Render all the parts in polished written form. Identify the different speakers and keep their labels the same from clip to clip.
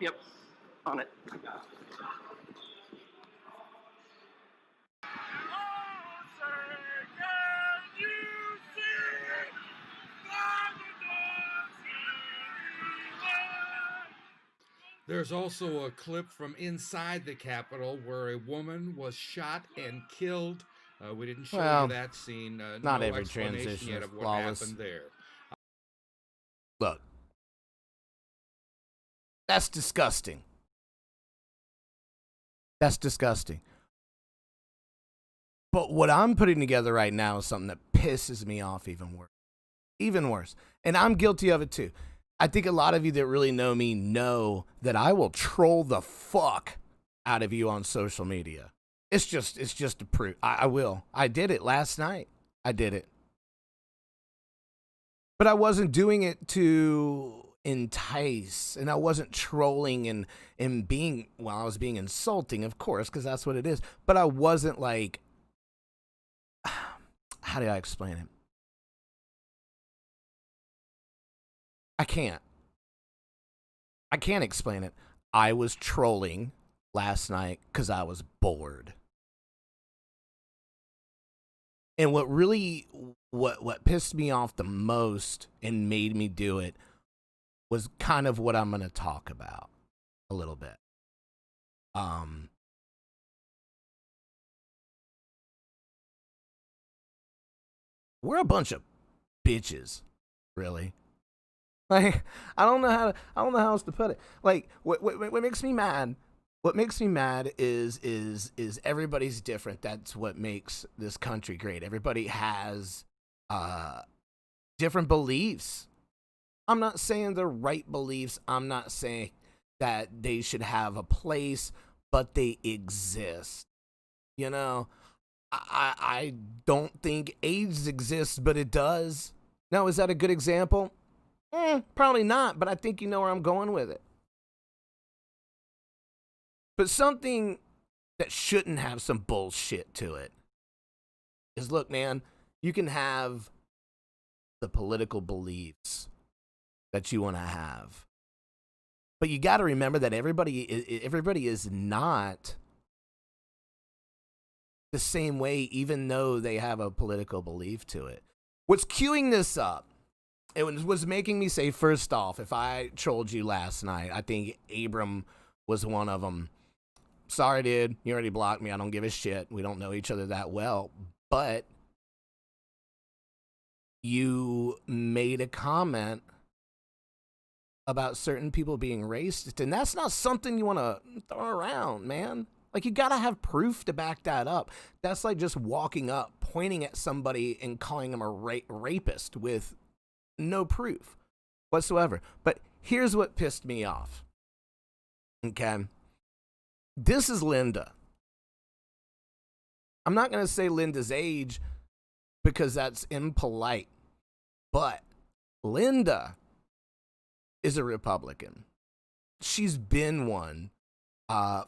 Speaker 1: Yep. On it.
Speaker 2: There's also a clip from inside the Capitol where a woman was shot and killed. We didn't show you that scene.
Speaker 3: Not
Speaker 2: no
Speaker 3: every
Speaker 2: explanation
Speaker 3: transition
Speaker 2: yet
Speaker 3: is
Speaker 2: of what
Speaker 3: flawless.
Speaker 2: happened there.
Speaker 3: Look, that's disgusting. That's disgusting. But what I'm putting together right now is something that pisses me off even worse. Even worse. And I'm guilty of it too. I think a lot of you that really know me know that I will troll the fuck out of you on social media. It's just a proof. I will. I did it last night. I did it. But I wasn't doing it to entice, and I wasn't trolling and being, well, I was being insulting, of course, because that's what it is. But I wasn't like, how do I explain it? I can't explain it. I was trolling last night because I was bored. And what really, what pissed me off the most and made me do it was kind of what I'm going to talk about a little bit. We're a bunch of bitches, really. Like, I don't know how else to put it. Like, what makes me mad? What makes me mad is everybody's different. That's what makes this country great. Everybody has different beliefs. I'm not saying they're right beliefs. I'm not saying that they should have a place, but they exist. You know, I don't think AIDS exists, but it does. Now, is that a good example? Probably not, but I think you know where I'm going with it. But something that shouldn't have some bullshit to it is, look, man, you can have the political beliefs that you want to have, but you got to remember that everybody is not the same way, even though they have a political belief to it. What's queuing this up? It was making me say, first off, if I trolled you last night, I think Abram was one of them. Sorry, dude. You already blocked me. I don't give a shit. We don't know each other that well. But you made a comment about certain people being racist, and that's not something you want to throw around, man. Like, you got to have proof to back that up. That's like just walking up, pointing at somebody and calling them a rapist with no proof whatsoever. But here's what pissed me off. Okay. This is Linda. I'm not going to say Linda's age because that's impolite. But Linda is a Republican. She's been one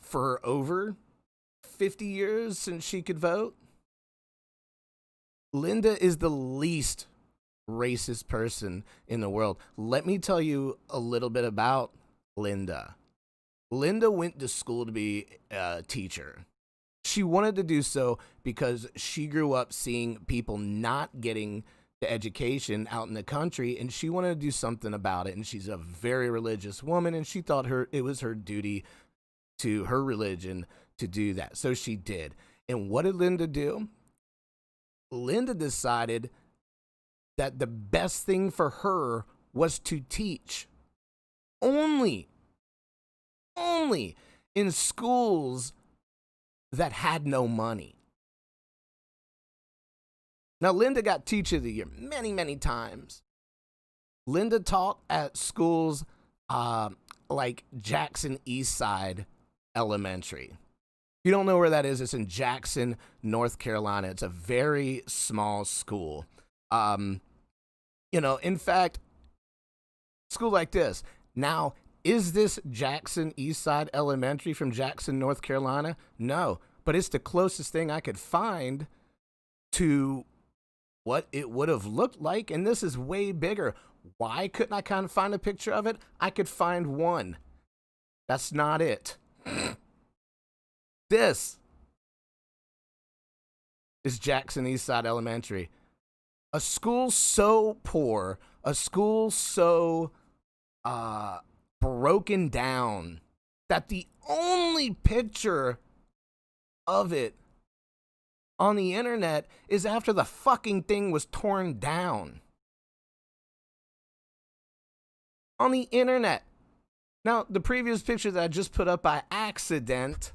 Speaker 3: for over 50 years since she could vote. Linda is the least racist person in the world. Let me tell you a little bit about Linda. Linda went to school to be a teacher. She wanted to do so because she grew up seeing people not getting the education out in the country, and she wanted to do something about it. And she's a very religious woman, and she thought it was her duty to her religion to do that. So she did. And what did Linda do? Linda decided that the best thing for her was to teach only in schools that had no money. Now, Linda got Teacher of the Year many, many times. Linda taught at schools like Jackson Eastside Elementary. You don't know where that is? It's in Jackson, North Carolina. It's a very small school. In fact, school like this. Now, is this Jackson Eastside Elementary from Jackson, North Carolina? No, but it's the closest thing I could find to what it would have looked like, and this is way bigger. Why couldn't I kind of find a picture of it? I could find one. That's not it. This is Jackson Eastside Elementary. A school so poor, a school so broken down that the only picture of it on the internet is after the fucking thing was torn down. On the internet. Now, the previous picture that I just put up by accident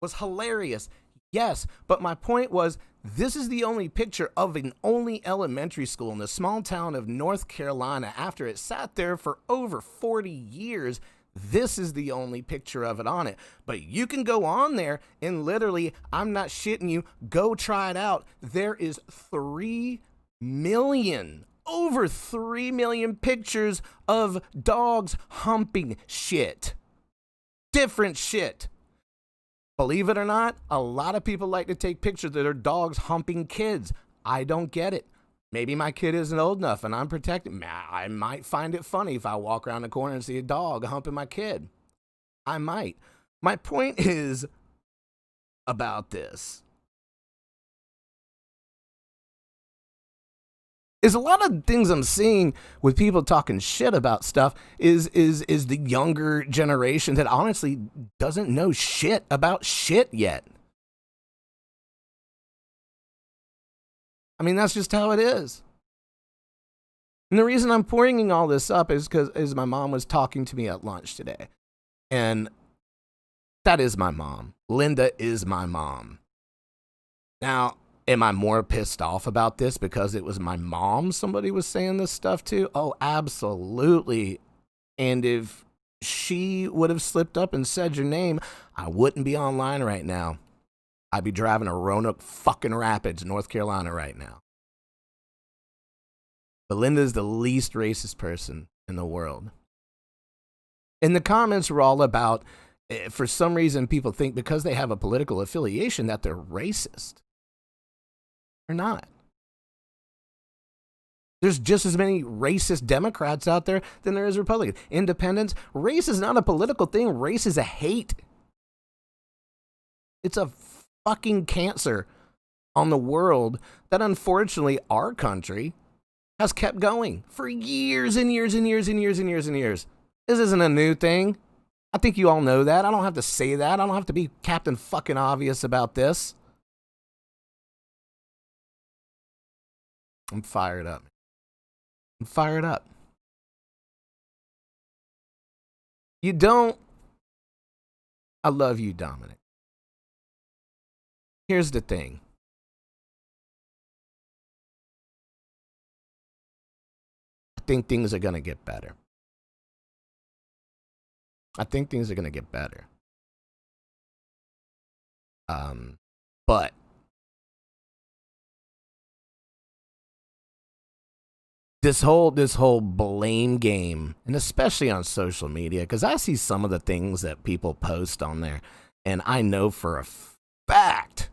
Speaker 3: was hilarious. Yes, but my point was, this is the only picture of an only elementary school in the small town of North Carolina after it sat there for over 40 years. This is the only picture of it on it. But you can go on there and literally, I'm not shitting you, go try it out. There is 3 million, over 3 million pictures of dogs humping shit. Different shit. Believe it or not, a lot of people like to take pictures of their dogs humping kids. I don't get it. Maybe my kid isn't old enough and I'm protected. I might find it funny if I walk around the corner and see a dog humping my kid. I might. My point is about this is a lot of things I'm seeing with people talking shit about stuff is the younger generation that honestly doesn't know shit about shit yet. I mean, that's just how it is. And the reason I'm bringing all this up is because my mom was talking to me at lunch today. And that is my mom. Linda is my mom. Now, am I more pissed off about this because it was my mom somebody was saying this stuff to? Oh, absolutely. And if she would have slipped up and said your name, I wouldn't be online right now. I'd be driving to Roanoke fucking Rapids, North Carolina right now. But Linda's the least racist person in the world. And the comments were all about, for some reason, people think because they have a political affiliation that they're racist. They're not. There's just as many racist Democrats out there than there is Republicans. Independents, race is not a political thing. Race is a hate. It's a fucking cancer on the world that unfortunately our country has kept going for years and years and years and years and years and years. This isn't a new thing. I think you all know that. I don't have to say that. I don't have to be Captain fucking obvious about this. I'm fired up. I'm fired up. You don't. I love you, Dominic. Here's the thing. I think things are going to get better. I think things are going to get better. But this whole blame game, and especially on social media, because I see some of the things that people post on there, and I know for a fact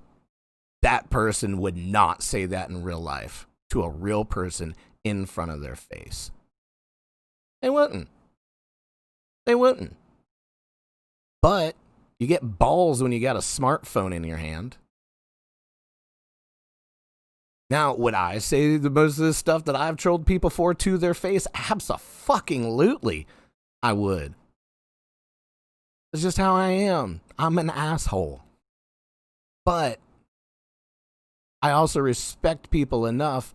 Speaker 3: that person would not say that in real life to a real person in front of their face. They wouldn't. They wouldn't. But you get balls when you got a smartphone in your hand. Now, would I say the most of this stuff that I've trolled people for to their face? Abso-fucking-lutely, I would. It's just how I am. I'm an asshole. But I also respect people enough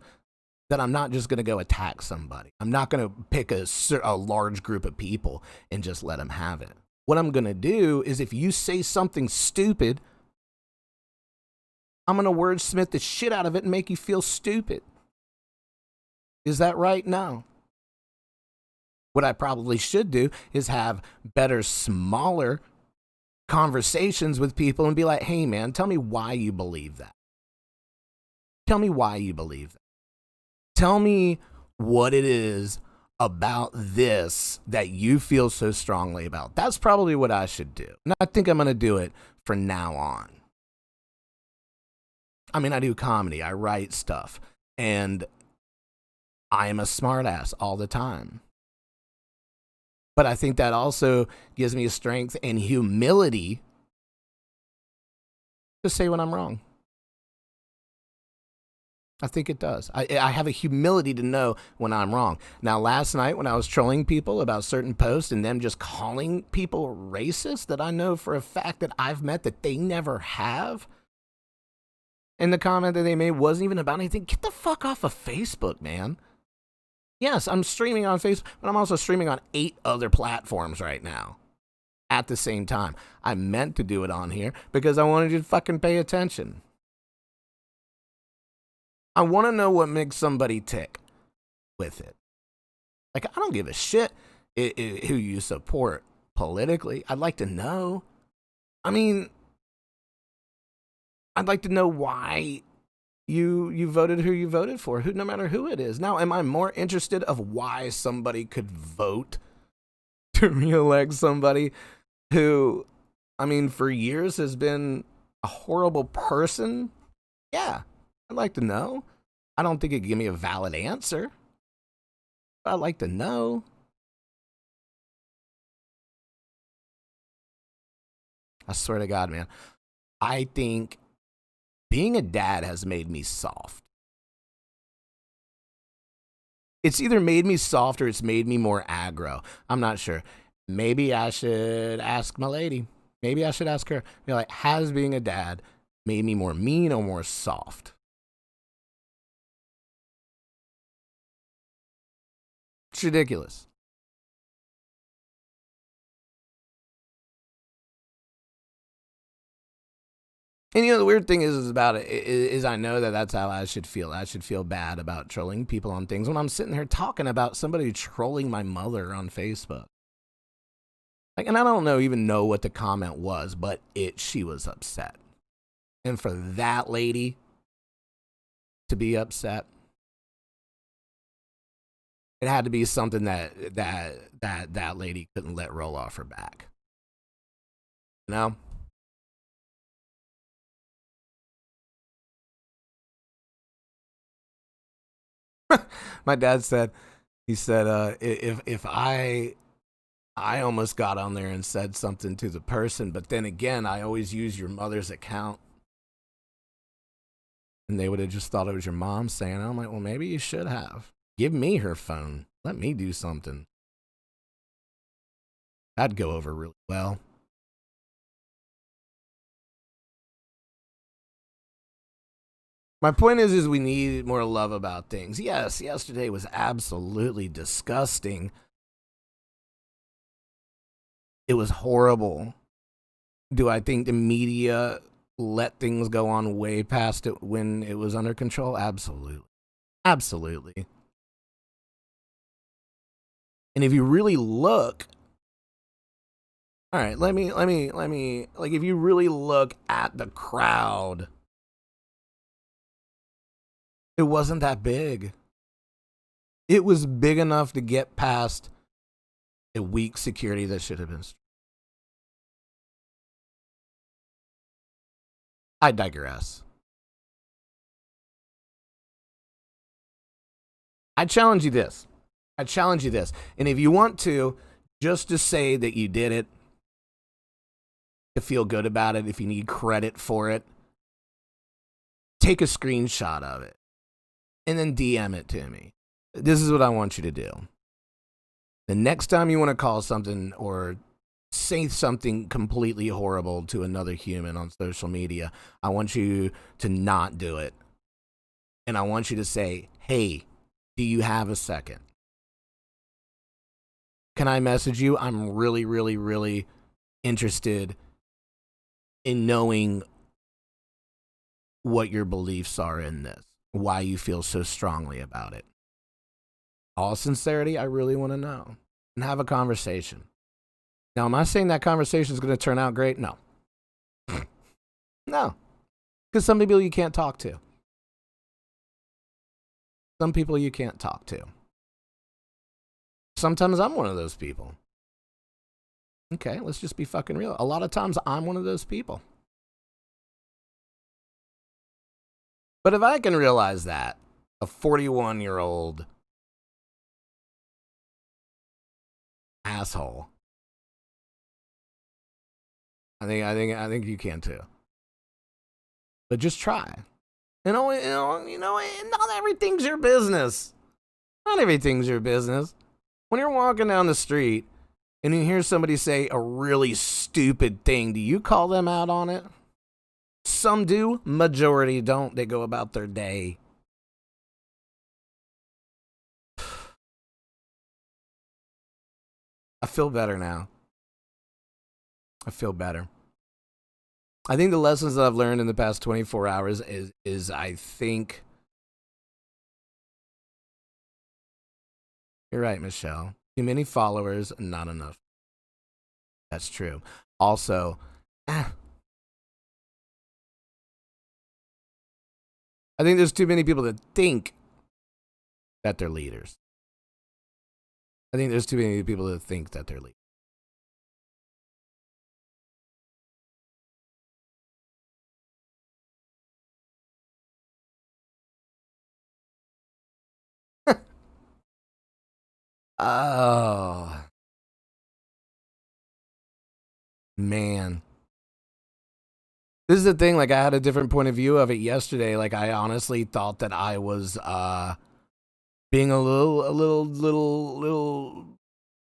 Speaker 3: that I'm not just going to go attack somebody. I'm not going to pick a large group of people and just let them have it. What I'm going to do is if you say something stupid, I'm going to wordsmith the shit out of it and make you feel stupid. Is that right? No. What I probably should do is have better, smaller conversations with people and be like, hey, man, tell me why you believe that. Tell me why you believe that. Tell me what it is about this that you feel so strongly about. That's probably what I should do. And I think I'm going to do it from now on. I mean, I do comedy. I write stuff. And I am a smartass all the time. But I think that also gives me strength and humility to say when I'm wrong. I think it does. I have a humility to know when I'm wrong. Now, last night when I was trolling people about certain posts and them just calling people racist that I know for a fact that I've met that they never have, and the comment that they made wasn't even about anything. Get the fuck off of Facebook, man. Yes, I'm streaming on Facebook, but I'm also streaming on 8 other platforms right now at the same time. I meant to do it on here because I wanted you to fucking pay attention. I want to know what makes somebody tick with it. Like, I don't give a shit who you support politically. I'd like to know. I mean, I'd like to know why you voted who you voted for, no matter who it is. Now, am I more interested of why somebody could vote to reelect somebody who, I mean, for years has been a horrible person? Yeah, I'd like to know. I don't think it'd give me a valid answer, but I'd like to know. I swear to God, man. I think being a dad has made me soft. It's either made me soft or it's made me more aggro. I'm not sure. Maybe I should ask my lady. Maybe I should ask her. Be like, has being a dad made me more mean or more soft? It's ridiculous. And you know, the weird thing is about it is I know that that's how I should feel. I should feel bad about trolling people on things when I'm sitting here talking about somebody trolling my mother on Facebook. Like, and I don't even know what the comment was, but she was upset. And for that lady to be upset, it had to be something that lady couldn't let roll off her back. You know? My dad said, if I almost got on there and said something to the person, but then again, I always use your mother's account. And they would have just thought it was your mom saying it. I'm like, well, maybe you should have. Give me her phone. Let me do something. That'd go over really well. My point is we need more love about things. Yes, yesterday was absolutely disgusting. It was horrible. Do I think the media let things go on way past it when it was under control? Absolutely. Absolutely. And if you really look, all right, let me, like, if you really look at the crowd, it wasn't that big. It was big enough to get past a weak security that should have been. I digress. I challenge you this. And if you want to, just to say that you did it, to feel good about it, if you need credit for it, take a screenshot of it and then DM it to me. This is what I want you to do. The next time you want to call something or say something completely horrible to another human on social media, I want you to not do it. And I want you to say, hey, do you have a second? Can I message you? I'm really, really, really interested in knowing what your beliefs are in this, why you feel so strongly about it. All sincerity, I really want to know. And have a conversation. Now, am I saying that conversation is going to turn out great? No. No. Because some people you can't talk to. Some people you can't talk to. Sometimes I'm one of those people. Okay, let's just be fucking real. A lot of times I'm one of those people. But if I can realize that, a 41-year-old asshole. I think you can too. But just try. Not everything's your business. Not everything's your business. When you're walking down the street and you hear somebody say a really stupid thing, do you call them out on it? Some do, majority don't. They go about their day. I feel better now. I feel better. I think the lessons that I've learned in the past 24 hours is I think... You're right, Michelle. Too many followers, not enough. That's true. Also, I think there's too many people that think that they're leaders. I think there's too many people that think that they're leaders. Oh. Man. This is the thing, like I had a different point of view of it yesterday. Like I honestly thought that I was being a little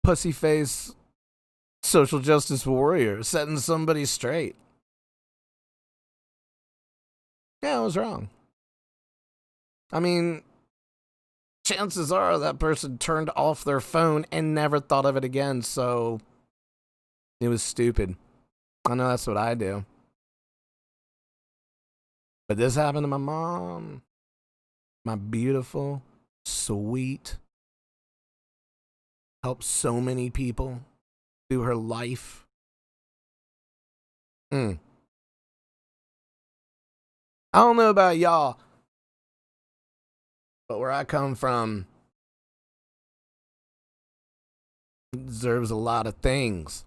Speaker 3: pussy face social justice warrior, setting somebody straight. Yeah, I was wrong. I mean, chances are that person turned off their phone and never thought of it again, so it was stupid. I know that's what I do. But this happened to my mom. My beautiful, sweet, helped so many people through her life. I don't know about y'all, but where I come from deserves a lot of things.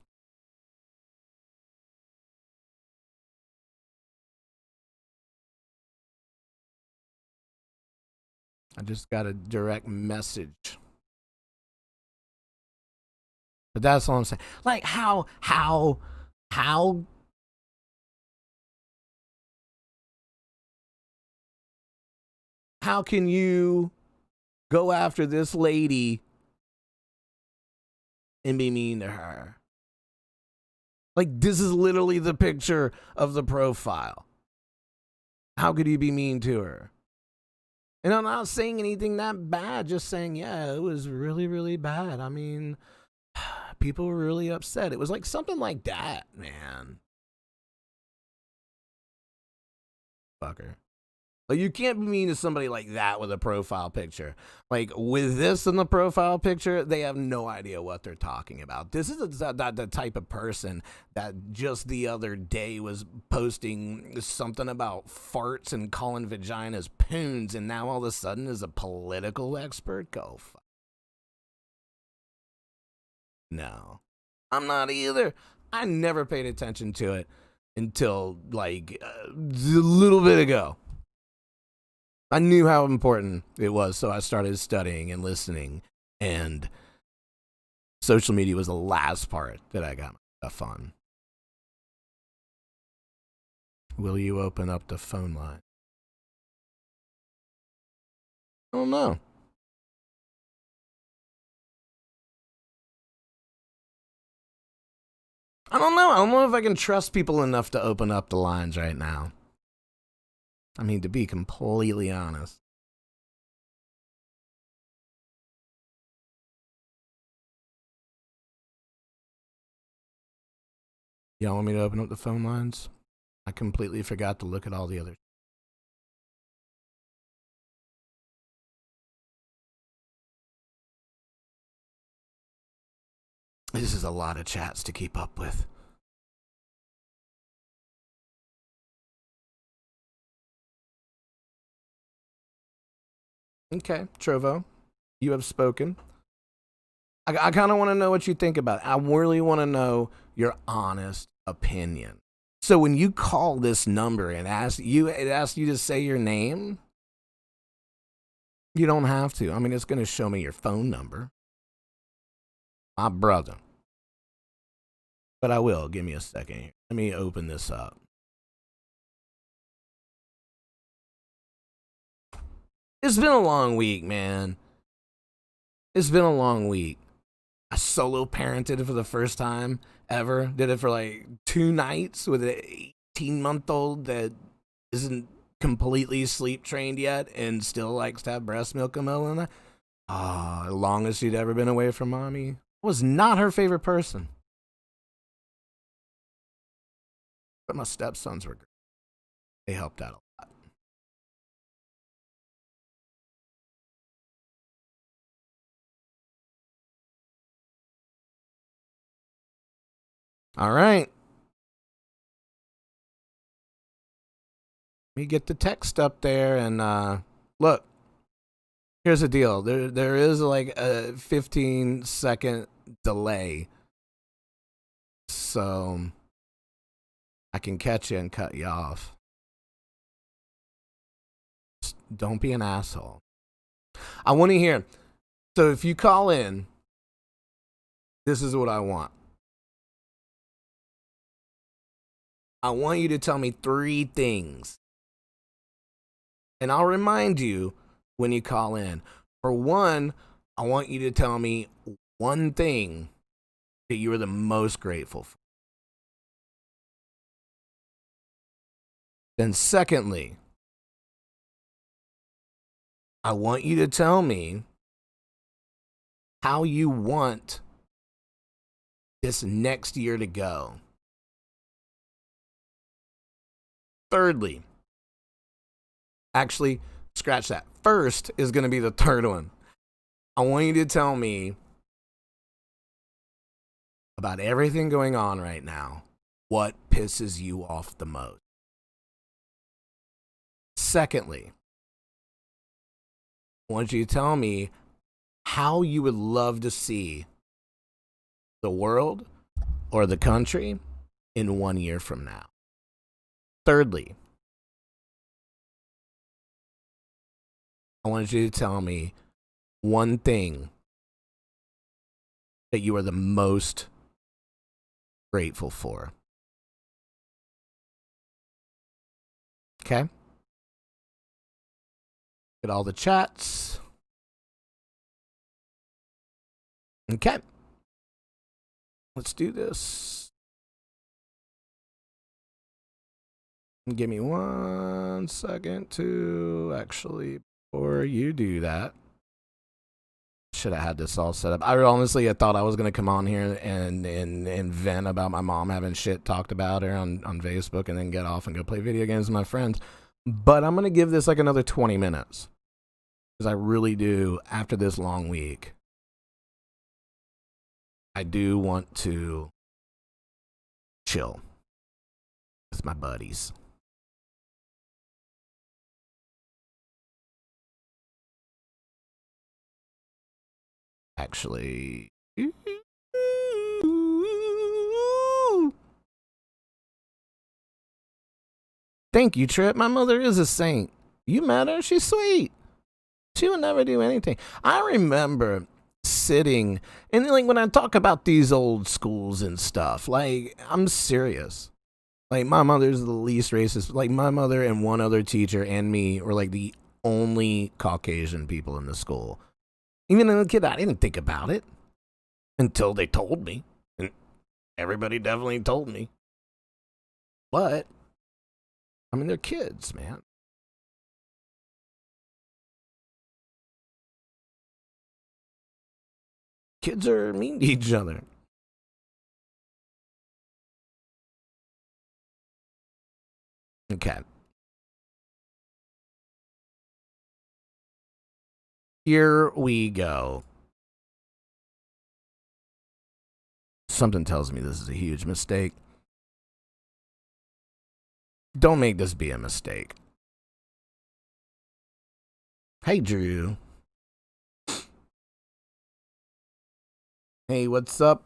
Speaker 3: I just got a direct message. But that's all I'm saying. Like how can you go after this lady and be mean to her? Like, this is literally the picture of the profile. How could you be mean to her? And I'm not saying anything that bad, just saying, yeah, it was really, really bad. I mean, people were really upset. It was like something like that, man. Fucker. Like, you can't be mean to somebody like that with a profile picture. Like, with this in the profile picture, they have no idea what they're talking about. This is the type of person that just the other day was posting something about farts and calling vaginas poons, and now all of a sudden is a political expert? Go fuck. No. I'm not either. I never paid attention to it until, like, a little bit ago. I knew how important it was, so I started studying and listening, and social media was the last part that I got my stuff on. Will you open up the phone line? I don't know. I don't know if I can trust people enough to open up the lines right now. I mean, to be completely honest. Y'all want me to open up the phone lines? I completely forgot to look at all the others. This is a lot of chats to keep up with. Okay, Trovo, you have spoken. I kind of want to know what you think about it. I really want to know your honest opinion. So when you call this number and it asks you to say your name, You don't have to. I mean, it's going to show me your phone number. My brother. But I will. Give me a second here. Let me open this up. It's been a long week, man. It's been a long week. I solo parented for the first time ever. Did it for like 2 nights with an 18-month-old that isn't completely sleep trained yet and still likes to have breast milk in the middle of the night. The longest she'd ever been away from mommy. Was not her favorite person. But my stepsons were great. They helped out a lot. All right. Let me get the text up there and look. Here's the deal. There is like a 15-second delay. So I can catch you and cut you off. Just don't be an asshole. I want to hear. So if you call in, this is what I want. I want you to tell me 3 things. And I'll remind you when you call in. For one, I want you to tell me 1 thing that you are the most grateful for. Then secondly, I want you to tell me how you want this next year to go. Thirdly, actually, scratch that. First is going to be the third one. I want you to tell me about everything going on right now, what pisses you off the most. Secondly, I want you to tell me how you would love to see the world or the country in 1 year from now. Thirdly, I want you to tell me 1 thing that you are the most grateful for. Okay? Get all the chats. Okay. Let's do this. Give me 1 second to actually, before you do that, should have had this all set up. I honestly thought I was going to come on here and vent about my mom having shit talked about her on Facebook and then get off and go play video games with my friends. But I'm going to give this like another 20 minutes. Because I really do, after this long week, I do want to chill with my buddies. Actually, thank you, Trip. My mother is a saint. You met her? She's sweet. She would never do anything. I remember sitting, and like when I talk about these old schools and stuff, like I'm serious. Like my mother's the least racist. Like my mother and one other teacher and me were like the only Caucasian people in the school. Even as a kid, I didn't think about it until they told me. And everybody definitely told me. But, I mean, they're kids, man. Kids are mean to each other. Okay. Here we go. Something tells me this is a huge mistake. Don't make this be a mistake. Hey, Drew. Hey, what's up?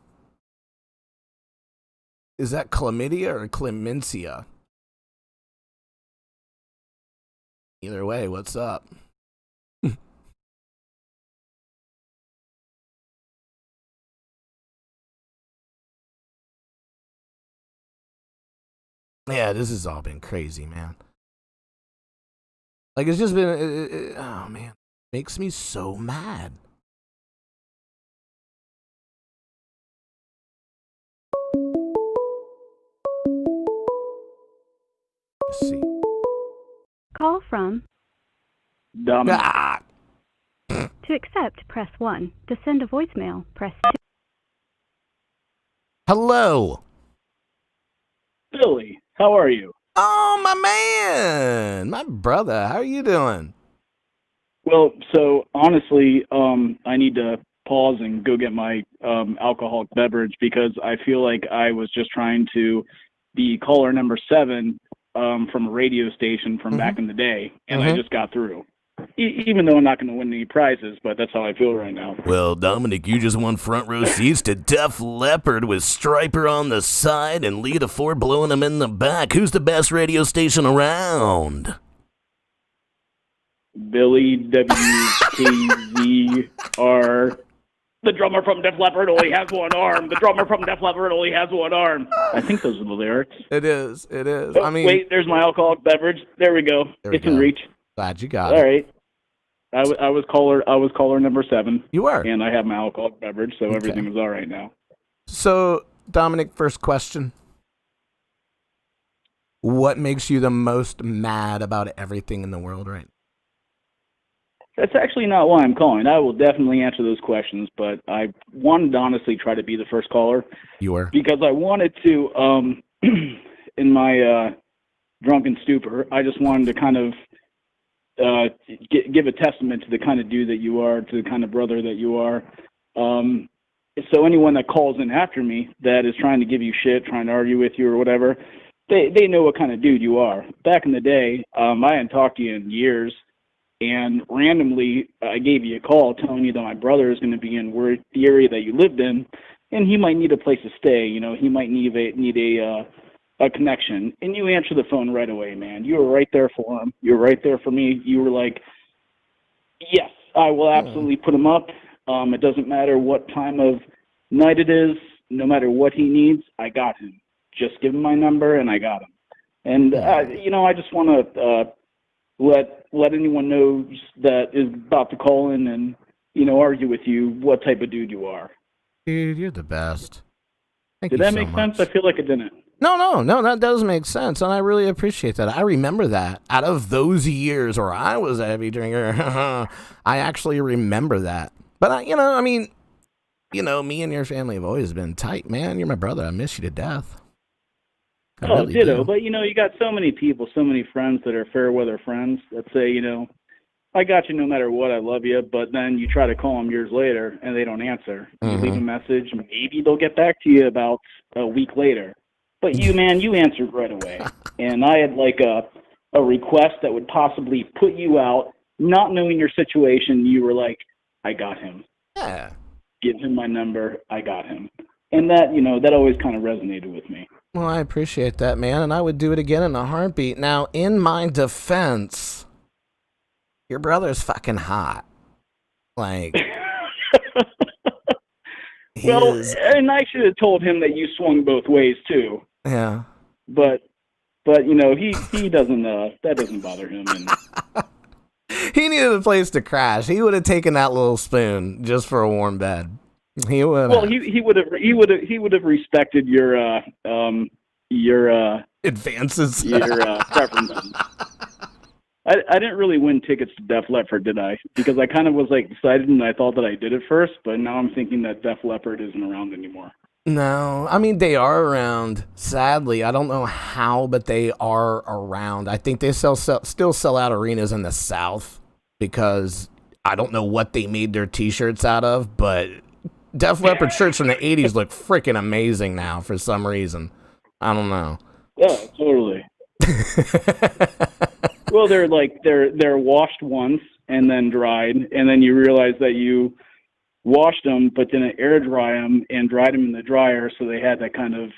Speaker 3: Is that chlamydia or clemencia? Either way, what's up? Yeah, this has all been crazy, man. Like, it's just been, oh, man. Makes me so mad. Let's see.
Speaker 4: Call from.
Speaker 5: Dominic.
Speaker 3: Ah!
Speaker 4: To accept, press 1. To send a voicemail, press 2.
Speaker 3: Hello.
Speaker 5: Billy, how are you?
Speaker 3: Oh, my man. My brother. How are you doing?
Speaker 5: Well, so honestly, I need to pause and go get my alcoholic beverage because I feel like I was just trying to be caller number 7 from a radio station from back in the day, and I just got through. Even though I'm not going to win any prizes, but that's how I feel right now.
Speaker 3: Well, Dominic, you just won front row seats to Def Leppard with Stryper on the side and Lita Ford blowing him in the back. Who's the best radio station around?
Speaker 5: Billy WKZR. The drummer from Def Leppard only has one arm. The drummer from Def Leppard only has one arm. I think those are the lyrics.
Speaker 3: It is. It is.
Speaker 5: Oh,
Speaker 3: I mean,
Speaker 5: wait, there's my alcoholic beverage. There we go. It's in reach.
Speaker 3: Glad you got it.
Speaker 5: All right. I was caller number 7.
Speaker 3: You were.
Speaker 5: And I have my alcoholic beverage, so everything is all right now.
Speaker 3: So, Dominic, first question. What makes you the most mad about everything in the world right now?
Speaker 5: That's actually not why I'm calling. I will definitely answer those questions, but I wanted to honestly try to be the first caller.
Speaker 3: You were.
Speaker 5: Because I wanted to, in my drunken stupor, I just wanted to kind of give a testament to the kind of dude that you are, to the kind of brother that you are. So anyone that calls in after me that is trying to give you shit, trying to argue with you or whatever, they know what kind of dude you are. Back in the day, I hadn't talked to you in years, and randomly I gave you a call telling you that my brother is going to be in the area that you lived in, and he might need a place to stay. You know, he might need a connection, and you answer the phone right away, man. You were right there for him. You were right there for me. You were like, yes, I will absolutely put him up. It doesn't matter what time of night it is. No matter what he needs, I got him. Just give him my number, and I got him. And, I just want to let anyone know that is about to call in and, argue with you what type of dude you are.
Speaker 3: Dude, you're the best.
Speaker 5: Did that make sense? I feel like it didn't.
Speaker 3: No, that does make sense, and I really appreciate that. I remember that. Out of those years where I was a heavy drinker, I actually remember that. But, me and your family have always been tight, man. You're my brother. I miss you to death.
Speaker 5: Really ditto. Do. But, you got so many people, so many friends that are fair weather friends that say, I got you no matter what, I love you, but then you try to call them years later and they don't answer. You leave a message, maybe they'll get back to you about a week later. But you, man, you answered right away. And I had like a request that would possibly put you out, not knowing your situation. You were like, I got him.
Speaker 3: Yeah.
Speaker 5: Give him my number. I got him. And that, that always kind of resonated with me.
Speaker 3: Well, I appreciate that, man. And I would do it again in a heartbeat. Now, in my defense, your brother's fucking hot. Like,
Speaker 5: well, and I should have told him that you swung both ways too.
Speaker 3: Yeah.
Speaker 5: But he doesn't. That doesn't bother him. And
Speaker 3: he needed a place to crash. He would have taken that little spoon just for a warm bed. He would.
Speaker 5: Well, he would have respected your
Speaker 3: advances,
Speaker 5: your preferences. I didn't really win tickets to Def Leppard, did I? Because I kind of was like excited and I thought that I did it first, but now I'm thinking that Def Leppard isn't around anymore.
Speaker 3: No, I mean, they are around. Sadly, I don't know how, but they are around. I think they still sell out arenas in the South because I don't know what they made their T-shirts out of, but Def Leppard shirts from the 80s look freaking amazing now for some reason. I don't know.
Speaker 5: Yeah, totally. Well, they're washed once and then dried, and then you realize that you washed them, but didn't air dry them and dried them in the dryer, so they had that kind of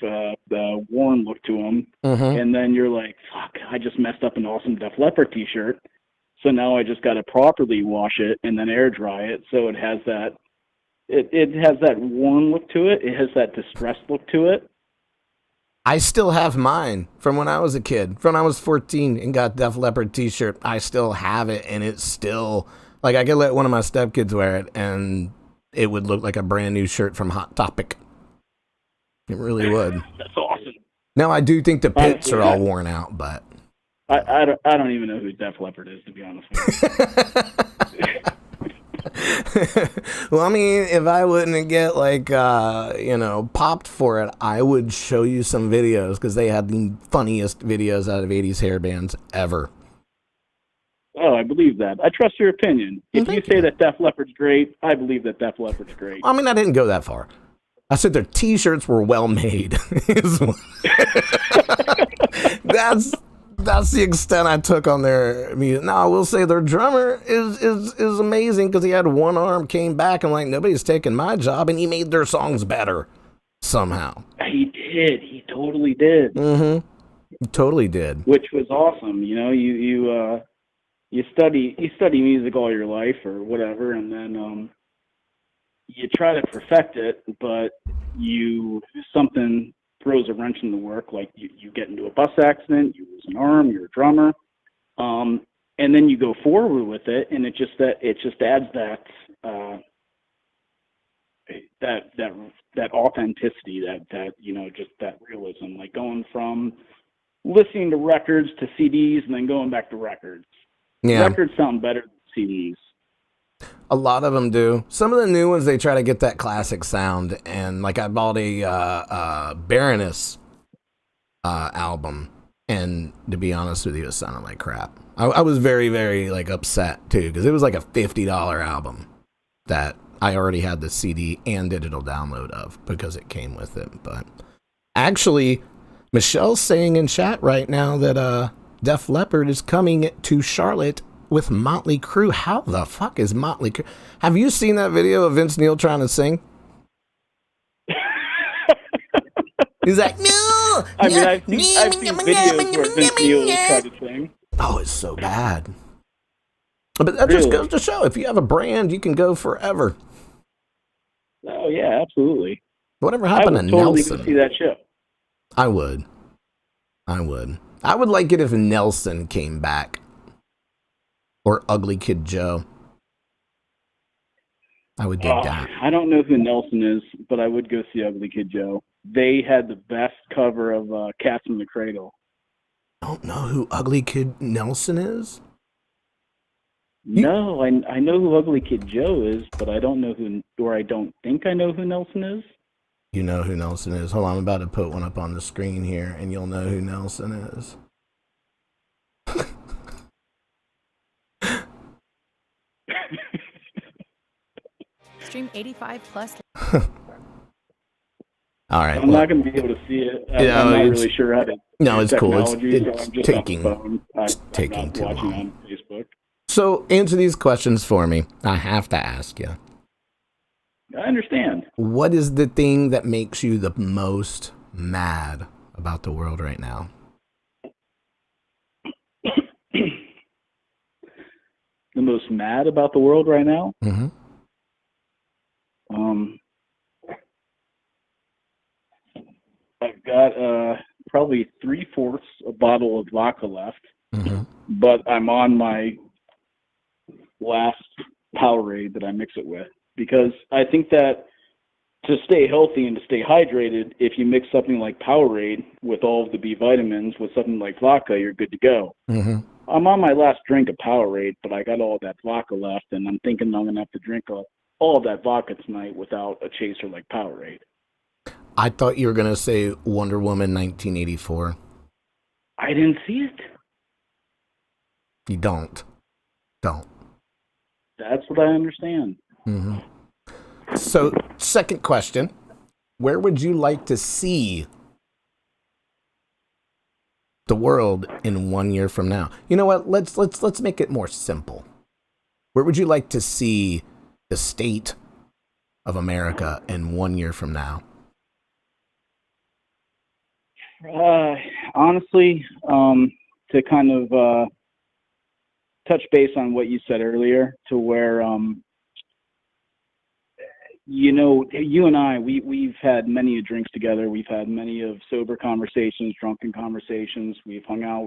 Speaker 5: the warm look to them. And then you're like, fuck, I just messed up an awesome Def Leppard T-shirt, so now I just got to properly wash it and then air dry it, so it has that it has that warm look to it. It has that distressed look to it.
Speaker 3: I still have mine from when I was a kid, from when I was 14 and got Def Leppard t-shirt. I still have it, and it's still, like, I could let one of my stepkids wear it, and it would look like a brand new shirt from Hot Topic. It really would.
Speaker 5: That's awesome.
Speaker 3: Now, I do think the pits are all worn out, but...
Speaker 5: I don't even know who Def Leppard is, to be honest with you.
Speaker 3: Well, I mean, if I wouldn't get, like, popped for it, I would show you some videos, because they had the funniest videos out of 80s hair bands ever.
Speaker 5: Oh, I believe that. I trust your opinion. If you say that Def Leppard's great, I believe that Def Leppard's great.
Speaker 3: I mean, I didn't go that far. I said their t-shirts were well made. That's the extent I took on their music. Now, I will say their drummer is amazing, because he had one arm, came back, and like, nobody's taking my job, and he made their songs better somehow.
Speaker 5: He did. He totally did.
Speaker 3: Mm-hmm. He totally did. Which
Speaker 5: was awesome. You know, you study music all your life or whatever, and then you try to perfect it, but something throws a wrench in the work, like you get into a bus accident, you lose an arm, you're a drummer, and then you go forward with it, and it just adds that authenticity, just that realism, like going from listening to records to CDs and then going back to records. Yeah. Records sound better than CDs.
Speaker 3: A lot of them do. Some of the new ones, they try to get that classic sound. And like, I bought a Baroness album, and to be honest with you, it sounded like crap. I was very, very like upset too, because it was like a $50 album that I already had the CD and digital download of, because it came with it. But actually, Michelle's saying in chat right now that Def Leppard is coming to Charlotte with Motley Crue. How the fuck is Motley Crue? Have you seen that video of Vince Neil trying to sing? He's like, no.
Speaker 5: I mean, I've seen videos where Vince Neil has tried to sing.
Speaker 3: Oh, it's so bad. But that just goes to show, if you have a brand, you can go forever.
Speaker 5: Oh yeah, absolutely.
Speaker 3: Whatever happened to Nelson?
Speaker 5: I would totally go see that show.
Speaker 3: I would. I would like it if Nelson came back. Or Ugly Kid Joe. I would dig that.
Speaker 5: I don't know who Nelson is, but I would go see Ugly Kid Joe. They had the best cover of Cats in the Cradle.
Speaker 3: I don't know who Ugly Kid Nelson is?
Speaker 5: No, I know who Ugly Kid Joe is, but I don't know I don't think I know who Nelson is.
Speaker 3: You know who Nelson is. Hold on, I'm about to put one up on the screen here, and you'll know who Nelson is.
Speaker 6: Stream 85 plus.
Speaker 3: All right.
Speaker 5: I'm not going to be able to see it. I'm not really sure how to.
Speaker 3: No, it's cool. It's
Speaker 5: so
Speaker 3: taking too long. On Facebook. So answer these questions for me. I have to ask you.
Speaker 5: I understand.
Speaker 3: What is the thing that makes you the most mad about the world right now?
Speaker 5: The most mad about the world right now?
Speaker 3: Mm-hmm.
Speaker 5: I've got probably 3/4 a bottle of vodka left, but I'm on my last Powerade that I mix it with, because I think that to stay healthy and to stay hydrated, if you mix something like Powerade with all of the B vitamins with something like vodka, you're good to go.
Speaker 3: Mm-hmm.
Speaker 5: I'm on my last drink of Powerade, but I got all that vodka left, and I'm thinking I'm going to have to drink all of that vodka tonight without a chaser like Powerade.
Speaker 3: I thought you were going to say Wonder Woman 1984.
Speaker 5: I didn't see it.
Speaker 3: You don't.
Speaker 5: That's what I understand.
Speaker 3: Mm-hmm. So, second question. Where would you like to see the world in 1 year from now? You know what? Let's make it more simple. Where would you like to see the state of America in 1 year from now?
Speaker 5: Honestly, to kind of touch base on what you said earlier, to where you know, you and I, we've had many drinks together. We've had many of sober conversations, drunken conversations. We've hung out.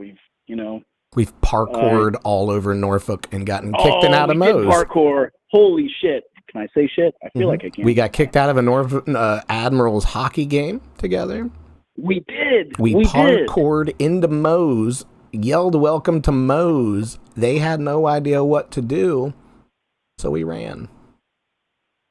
Speaker 3: We've parkoured all over Norfolk and gotten kicked out of
Speaker 5: we did
Speaker 3: Moe's.
Speaker 5: parkour. Holy shit. Can I say shit? I feel like I can.
Speaker 3: We got kicked out of a Norfolk Admirals hockey game together.
Speaker 5: We did.
Speaker 3: We parkoured into Moe's, yelled welcome to Moe's. They had no idea what to do, so we ran.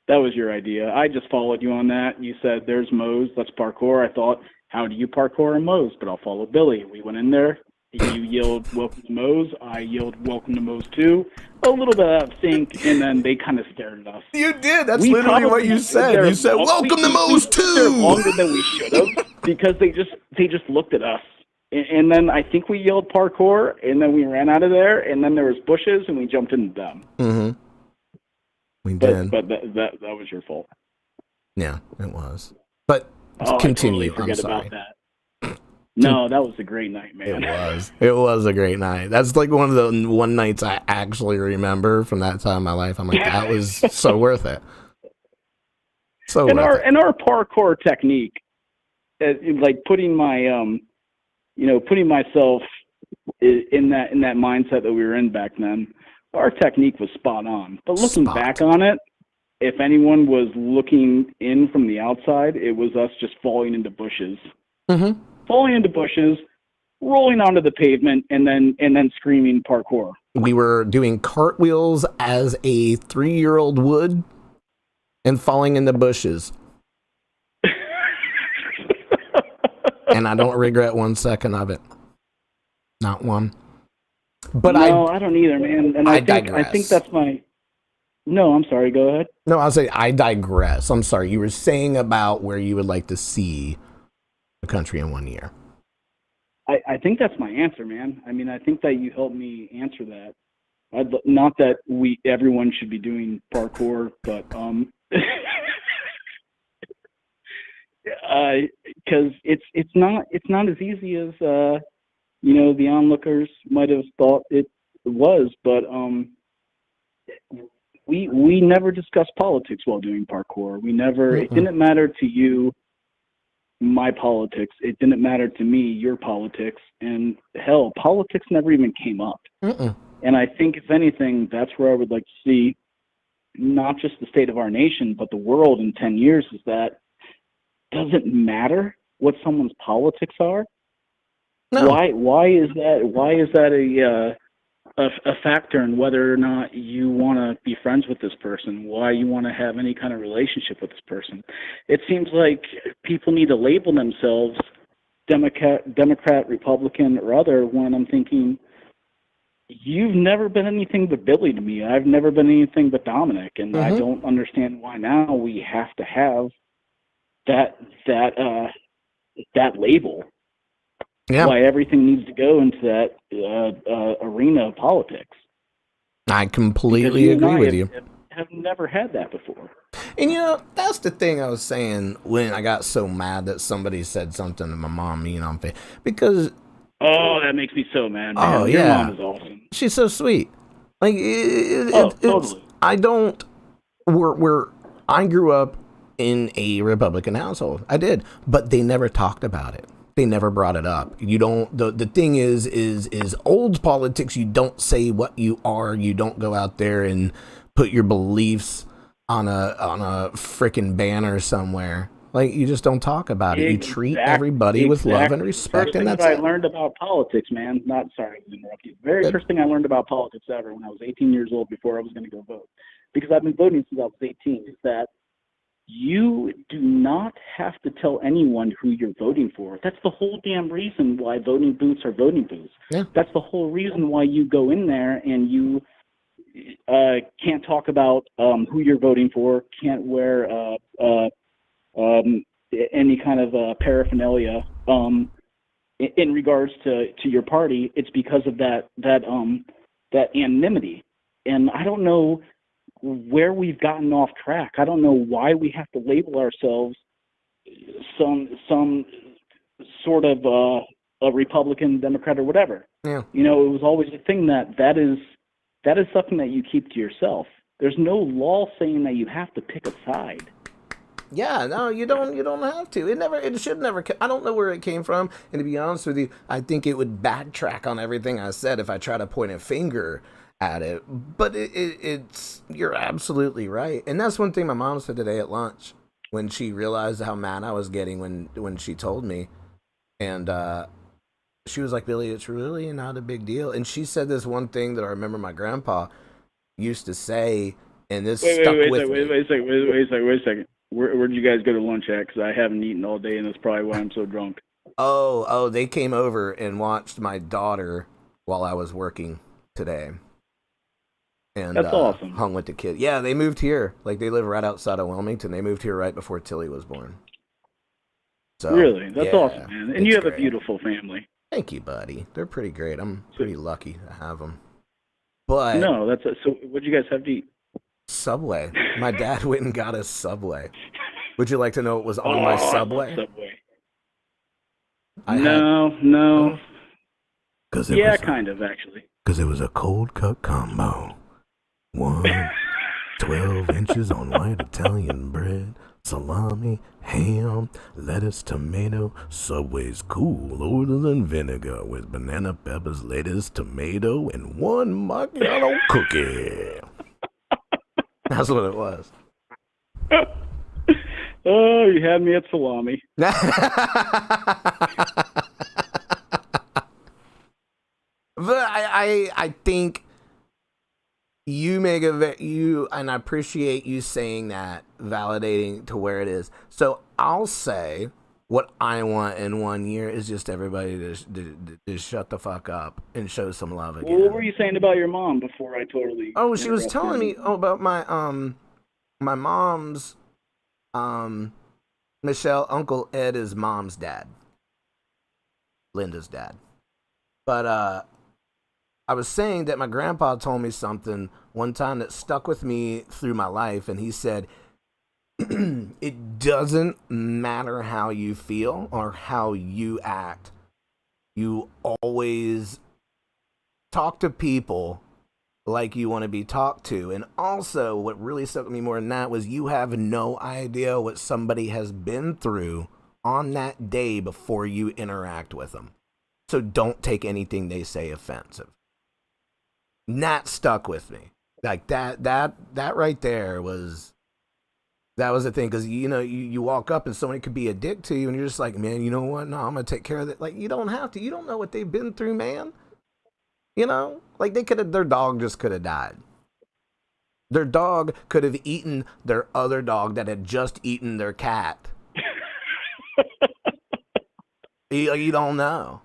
Speaker 5: That was your idea. I just followed you on that. You said, there's Moe's, let's parkour. I thought, how do you parkour in Moe's? But I'll follow Billy. We went in there. You yelled, welcome to Moe's. I yelled, welcome to Moe's too. A little bit out of sync, and then they kind of stared at us.
Speaker 3: You did. That's literally what you said. You said, welcome to Moe's too.
Speaker 5: Longer than we should have, because they just looked at us. And then I think we yelled parkour, and then we ran out of there, and then there was bushes, and we jumped into them.
Speaker 3: Mm-hmm. We did.
Speaker 5: But that was your fault.
Speaker 3: Yeah, it was. But
Speaker 5: I
Speaker 3: continue.
Speaker 5: totally forget
Speaker 3: I'm sorry.
Speaker 5: about that. No, that was a great night, man.
Speaker 3: It was a great night. That's like one of the nights I actually remember from that time in my life. I'm like, that was so worth it. And
Speaker 5: our parkour technique, like putting my putting myself in that mindset that we were in back then, our technique was spot on. But looking back on it, if anyone was looking in from the outside, it was us just falling into bushes.
Speaker 3: Mm-hmm.
Speaker 5: Falling into bushes, rolling onto the pavement, and then screaming parkour.
Speaker 3: We were doing cartwheels as a 3-year-old would and falling into bushes. And I don't regret 1 second of it. Not one. But
Speaker 5: no, I don't either, man. And I think that's my... No, I'm sorry. Go ahead.
Speaker 3: No, I'll say I digress. I'm sorry. You were saying about where you would like to see the country in 1 year.
Speaker 5: I think that's my answer, man. I mean, I think that you helped me answer that. Not that everyone should be doing parkour, but because it's not as easy as the onlookers might have thought it was, but we never discussed politics while doing parkour. We never. Mm-mm. It didn't matter to you my politics. It didn't matter to me your politics, and hell, politics never even came up.
Speaker 3: Mm-mm.
Speaker 5: And I think, if anything, that's where I would like to see not just the state of our nation, but the world in 10 years, is that doesn't matter what someone's politics are.
Speaker 3: No.
Speaker 5: Why is that a factor in whether or not you want to be friends with this person, why you want to have any kind of relationship with this person? It seems like people need to label themselves Democrat, Republican, or other, when I'm thinking, you've never been anything but Billy to me. I've never been anything but Dominic, and I don't understand why now we have to have that label. Yeah. Why everything needs to go into that arena of politics.
Speaker 3: I completely agree with you.
Speaker 5: Have never had that before.
Speaker 3: And that's the thing I was saying when I got so mad that somebody said something to my mom, because
Speaker 5: that makes me so mad, man.
Speaker 3: Oh,
Speaker 5: Your
Speaker 3: yeah.
Speaker 5: mom is awesome.
Speaker 3: She's so sweet. Like
Speaker 5: totally.
Speaker 3: I grew up in a Republican household. I did, but they never talked about it. They never brought it up. You don't. The thing is old politics. You don't say what you are. You don't go out there and put your beliefs on a frickin' banner somewhere. Like, you just don't talk about it. You treat everybody with love and respect, and that's it.
Speaker 5: I learned about politics, man. Sorry to interrupt you. First thing I learned about politics ever when I was 18 years old, before I was going to go vote, because I've been voting since I was 18, is that you do not have to tell anyone who you're voting for. That's the whole damn reason why voting booths are voting booths.
Speaker 3: Yeah.
Speaker 5: That's the whole reason why you go in there and you can't talk about who you're voting for, can't wear any kind of paraphernalia in regards to your party. It's because of that anonymity. And I don't know where we've gotten off track. I don't know why we have to label ourselves some sort of a Republican, Democrat, or whatever.
Speaker 3: Yeah.
Speaker 5: It was always a thing that is something that you keep to yourself. There's no law saying that you have to pick a side.
Speaker 3: Yeah, no, you don't have to. It should never. I don't know where it came from, and to be honest with you, I think it would backtrack on everything I said if I try to point a finger at it. But it's you're absolutely right, and that's one thing my mom said today at lunch when she realized how mad I was getting when she told me, and she was like, "Billy, it's really not a big deal." And she said this one thing that I remember my grandpa used to say, and this stuck with me.
Speaker 5: Wait a second. Where'd you guys go to lunch at? Because I haven't eaten all day, and that's probably why I'm so drunk.
Speaker 3: Oh, they came over and watched my daughter while I was working today. And
Speaker 5: that's awesome.
Speaker 3: Hung with the kid. Yeah, they moved here. Like, they live right outside of Wilmington. They moved here right before Tilly was born. So,
Speaker 5: really? That's
Speaker 3: yeah,
Speaker 5: awesome, man. And you have
Speaker 3: great.
Speaker 5: A beautiful family.
Speaker 3: Thank you, buddy. They're pretty great. I'm pretty lucky to have them. But
Speaker 5: no, so what'd you guys have to eat?
Speaker 3: Subway. My dad went and got us Subway. Would you like to know what was on my Subway?
Speaker 5: Subway.
Speaker 3: No.
Speaker 5: Yeah, kind of, actually.
Speaker 3: Because it was a cold cut combo. 12 inches on white Italian bread, salami, ham, lettuce, tomato. Subway's cool, older than vinegar, with banana peppers, lettuce, tomato, and one macchiato cookie. That's what it was.
Speaker 5: Oh, you had me at salami.
Speaker 3: But I think you make and I appreciate you saying that, validating to where it is. So I'll say what I want in 1 year is just everybody to shut the fuck up and show some love again.
Speaker 5: Well, what were you saying about your mom before I totally?
Speaker 3: Oh, she was telling me about my my mom's Michelle, Uncle Ed is mom's dad, Linda's dad. But I was saying that my grandpa told me something one time that stuck with me through my life, and he said, it doesn't matter how you feel or how you act. You always talk to people like you want to be talked to. And also, what really stuck with me more than that was you have no idea what somebody has been through on that day before you interact with them. So don't take anything they say offensive. And that stuck with me. Like that right there was... That was the thing, because, you know, you walk up and somebody could be a dick to you, and you're just like, man, you know what? No, I'm going to take care of it. Like, you don't have to. You don't know what they've been through, man. You know? Like, their dog just could have died. Their dog could have eaten their other dog that had just eaten their cat. You don't know.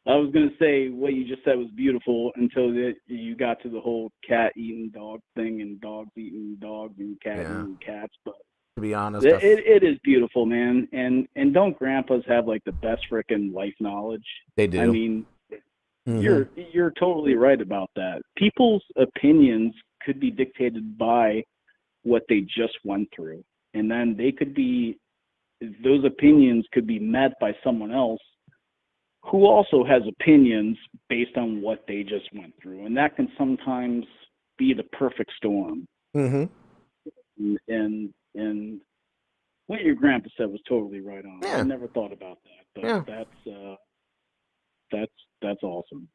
Speaker 5: I was going to say what you just said was beautiful until you got to the whole cat eating dog thing and dogs eating dogs and cat eating cats. But
Speaker 3: to be honest,
Speaker 5: it is beautiful, man. And don't grandpas have like the best frickin' life knowledge?
Speaker 3: They do.
Speaker 5: I mean, you're totally right about that. People's opinions could be dictated by what they just went through. And then those opinions could be met by someone else who also has opinions based on what they just went through. And that can sometimes be the perfect storm.
Speaker 3: Mm-hmm.
Speaker 5: And what your grandpa said was totally right on.
Speaker 3: Yeah.
Speaker 5: I never thought about that, but that's awesome.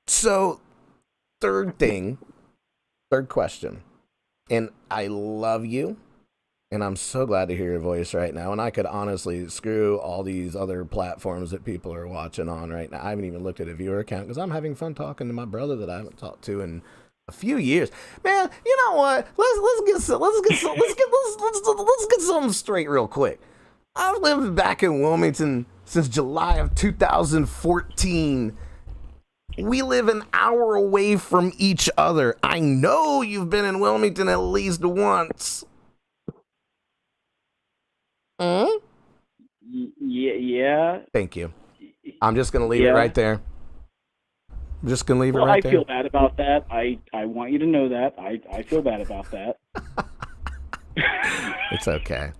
Speaker 3: So, third question. And I love you. And I'm so glad to hear your voice right now. And I could honestly screw all these other platforms that people are watching on right now. I haven't even looked at a viewer count because I'm having fun talking to my brother that I haven't talked to in a few years. Man, you know what? Let's get something straight real quick. I've lived back in Wilmington since July of 2014. We live an hour away from each other. I know you've been in Wilmington at least once.
Speaker 5: Yeah.
Speaker 3: Thank you. I'm just going to leave it right there. I'm just going to leave it right there.
Speaker 5: I feel bad about that. I want you to know that. I feel bad about that.
Speaker 3: It's okay.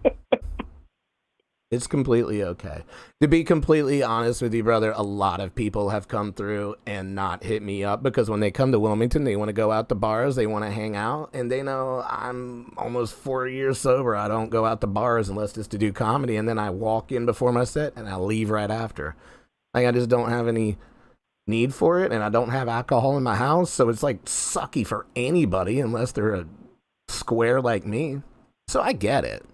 Speaker 3: It's completely okay. To be completely honest with you, brother, a lot of people have come through and not hit me up because when they come to Wilmington, they want to go out to bars, they want to hang out, and they know I'm almost 4 years sober. I don't go out to bars unless it's to do comedy, and then I walk in before my set and I leave right after. Like, I just don't have any need for it, and I don't have alcohol in my house, so it's like sucky for anybody unless they're a square like me. So I get it.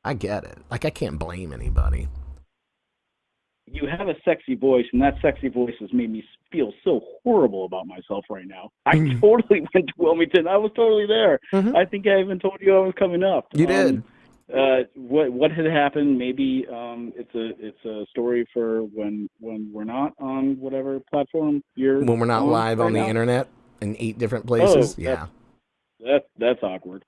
Speaker 3: Like, I can't blame anybody.
Speaker 5: You have a sexy voice, and that sexy voice has made me feel so horrible about myself right now. I totally went to Wilmington. I was totally there.
Speaker 3: Mm-hmm.
Speaker 5: I think I even told you I was coming up.
Speaker 3: You did.
Speaker 5: What had happened? Maybe it's a story for when we're not on whatever platform you're.
Speaker 3: When we're not
Speaker 5: on
Speaker 3: live
Speaker 5: right
Speaker 3: on the
Speaker 5: now?
Speaker 3: internet in 8 different places.
Speaker 5: Oh,
Speaker 3: Yeah.
Speaker 5: That's awkward.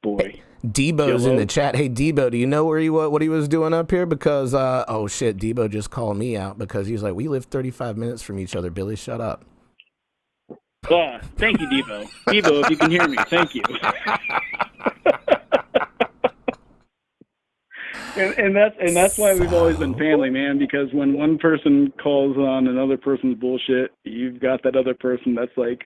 Speaker 5: Boy.
Speaker 3: Debo's in
Speaker 5: Yellow.
Speaker 3: the chat. Hey, Debo, do you know what he was doing up here? Because, oh shit, Debo just called me out because he was like, we live 35 minutes from each other. Billy, shut up.
Speaker 5: Thank you, Debo. Debo, if you can hear me, thank you. and that's why we've always been family, man, because when one person calls on another person's bullshit, you've got that other person that's like,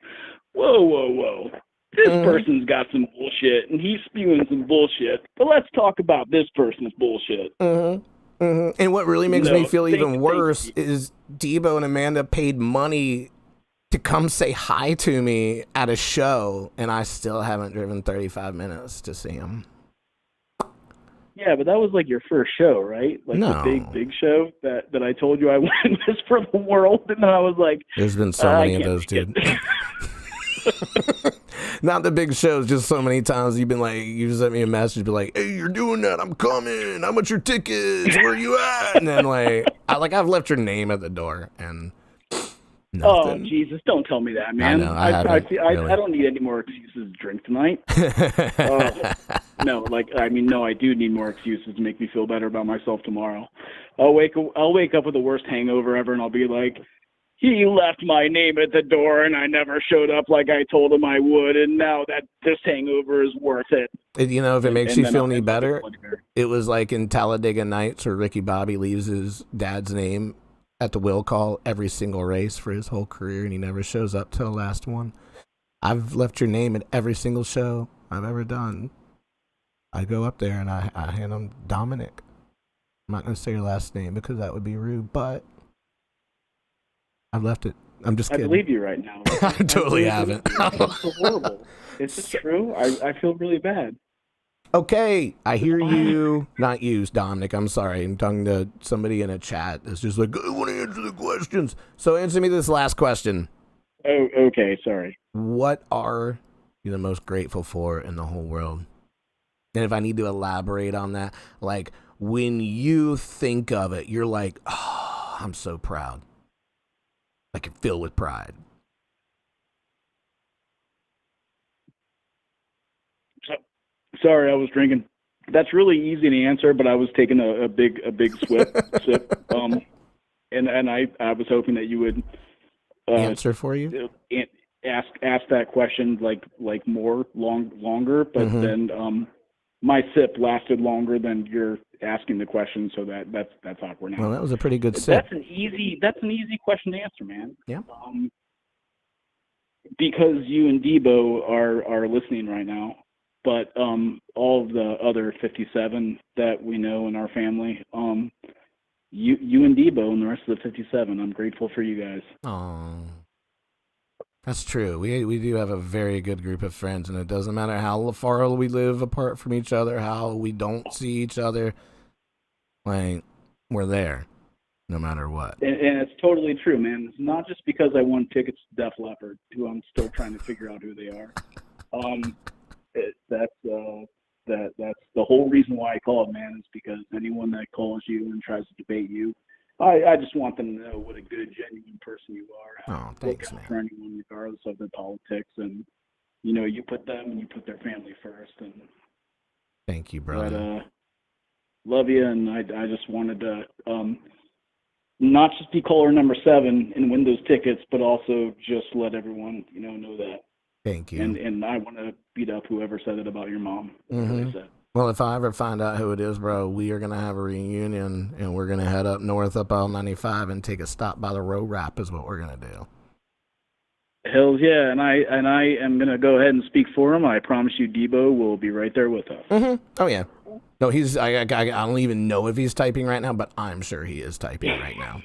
Speaker 5: whoa. This person's got some bullshit, and he's spewing some bullshit. But let's talk about this person's bullshit.
Speaker 3: And what really makes me feel even worse is Debo and Amanda paid money to come say hi to me at a show, and I still haven't driven 35 minutes to see him.
Speaker 5: Yeah, but that was like your first show, right? Like
Speaker 3: No.
Speaker 5: the big show that I told you I went was for the world, and then I was like,
Speaker 3: There's been so many of those, dude. Not the big shows, just so many times you've been like, you sent me a message, be like, hey, you're doing that, I'm coming, how much your tickets, where you at? And then I've left your name at the door, and nothing.
Speaker 5: Oh, Jesus, don't tell me that, man.
Speaker 3: I know, I haven't, really.
Speaker 5: I don't need any more excuses to drink tonight. No, I do need more excuses to make me feel better about myself tomorrow. I'll wake up with the worst hangover ever, and I'll be like, he left my name at the door, and I never showed up like I told him I would, and now that this hangover is worth it.
Speaker 3: You know, if it makes you
Speaker 5: then
Speaker 3: feel
Speaker 5: I'll
Speaker 3: any
Speaker 5: end up
Speaker 3: better,
Speaker 5: with blood.
Speaker 3: it was like in Talladega Nights where Ricky Bobby leaves his dad's name at the will call every single race for his whole career, and he never shows up till the last one. I've left your name at every single show I've ever done. I go up there and I hand him Dominic. I'm not going to say your last name because that would be rude, but I've left it. I'm just kidding.
Speaker 5: I believe you right now.
Speaker 3: I totally haven't.
Speaker 5: It's so horrible. Is this true? I feel really bad.
Speaker 3: Okay, I hear you. Not you, Dominic. I'm sorry. I'm talking to somebody in a chat that's just like, I want to answer the questions. So answer me this last question.
Speaker 5: Oh, okay. Sorry.
Speaker 3: What are you the most grateful for in the whole world? And if I need to elaborate on that, like when you think of it, you're like, oh, I'm so proud. I can fill with pride.
Speaker 5: Sorry, I was drinking. That's really easy to answer, but I was taking a big sip. And I was hoping that you would
Speaker 3: Answer for you?
Speaker 5: Ask that question like more longer, but then my sip lasted longer than you're asking the question, so that's awkward now.
Speaker 3: Well, that was a pretty good sip.
Speaker 5: That's an easy question to answer, man.
Speaker 3: Yeah.
Speaker 5: Because you and Debo are listening right now, but all of the other 57 that we know in our family, you and Debo and the rest of the 57, I'm grateful for you guys.
Speaker 3: Oh, that's true. We do have a very good group of friends, and it doesn't matter how far we live apart from each other, how we don't see each other. Like, we're there, no matter what.
Speaker 5: And it's totally true, man. It's not just because I won tickets to Def Leppard, who I'm still trying to figure out who they are. That's the whole reason why I called, man, is because anyone that calls you and tries to debate you, I just want them to know what a good, genuine person you are.
Speaker 3: Oh, thanks,
Speaker 5: look out
Speaker 3: man.
Speaker 5: for anyone, regardless of their politics, and you put them and you put their family first. And
Speaker 3: thank you, brother.
Speaker 5: Love you, and I just wanted to not just be caller number 7 and win those tickets, but also just let everyone know that.
Speaker 3: Thank you.
Speaker 5: And I want to beat up whoever said it about your mom. Whatever they said.
Speaker 3: Well, if I ever find out who it is, bro, we are gonna have a reunion, and we're gonna head up north up L95 and take a stop by the row wrap. Is what we're gonna do.
Speaker 5: Hells yeah, and I am gonna go ahead and speak for him. I promise you, Debo will be right there with us.
Speaker 3: Mm-hmm. Oh yeah. No, he's. I don't even know if he's typing right now, but I'm sure he is typing right now.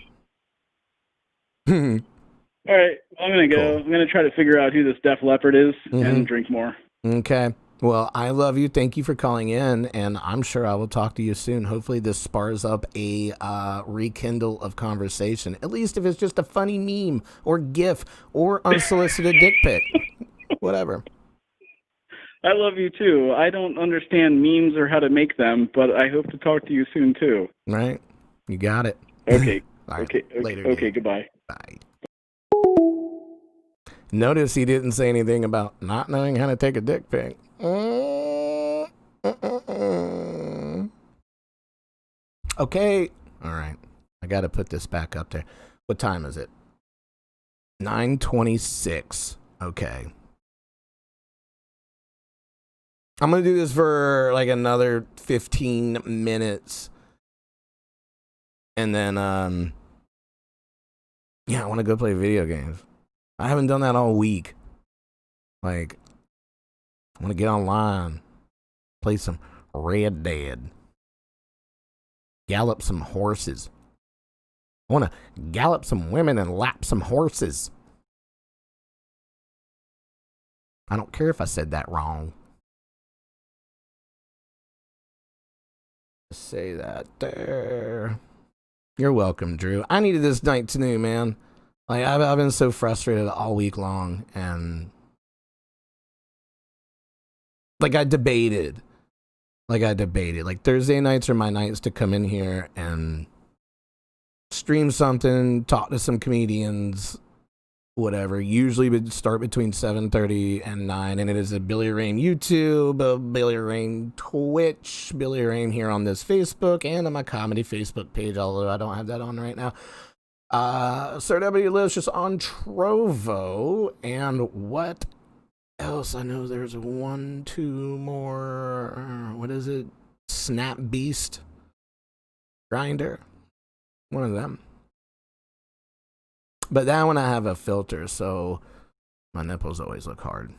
Speaker 5: All right, I'm gonna go.
Speaker 3: Cool.
Speaker 5: I'm gonna try to figure out who this Def Leppard is and drink more.
Speaker 3: Okay. Well, I love you. Thank you for calling in, and I'm sure I will talk to you soon. Hopefully this spars up a rekindle of conversation, at least if it's just a funny meme or GIF or unsolicited dick pic. Whatever.
Speaker 5: I love you, too. I don't understand memes or how to make them, but I hope to talk to you soon, too.
Speaker 3: Right. You got it.
Speaker 5: Okay.
Speaker 3: Right.
Speaker 5: Okay.
Speaker 3: Later.
Speaker 5: Okay, goodbye.
Speaker 3: Bye. Notice he didn't say anything about not knowing how to take a dick pic. Okay. All right. I got to put this back up there. What time is it? 9:26. Okay. I'm going to do this for like another 15 minutes. And then, yeah, I want to go play video games. I haven't done that all week. Like, I want to get online, play some Red Dead, gallop some horses. I want to gallop some women and lap some horses. I don't care if I said that wrong. Say that there. You're welcome, Drew. I needed this night too, man. Like, I've been so frustrated all week long, and like I debated. Like Thursday nights are my nights to come in here and stream something, talk to some comedians, whatever. Usually would start between 7:30 and 9, and it is a Billy Rain YouTube, a Billy Rain Twitch, Billy Rain here on this Facebook, and on my comedy Facebook page, although I don't have that on right now. Sir W lives just on Trovo, and what else? I know there's 1, 2 more. What is it? Snap Beast, Grinder, one of them. But that one I have a filter, so my nipples always look hard.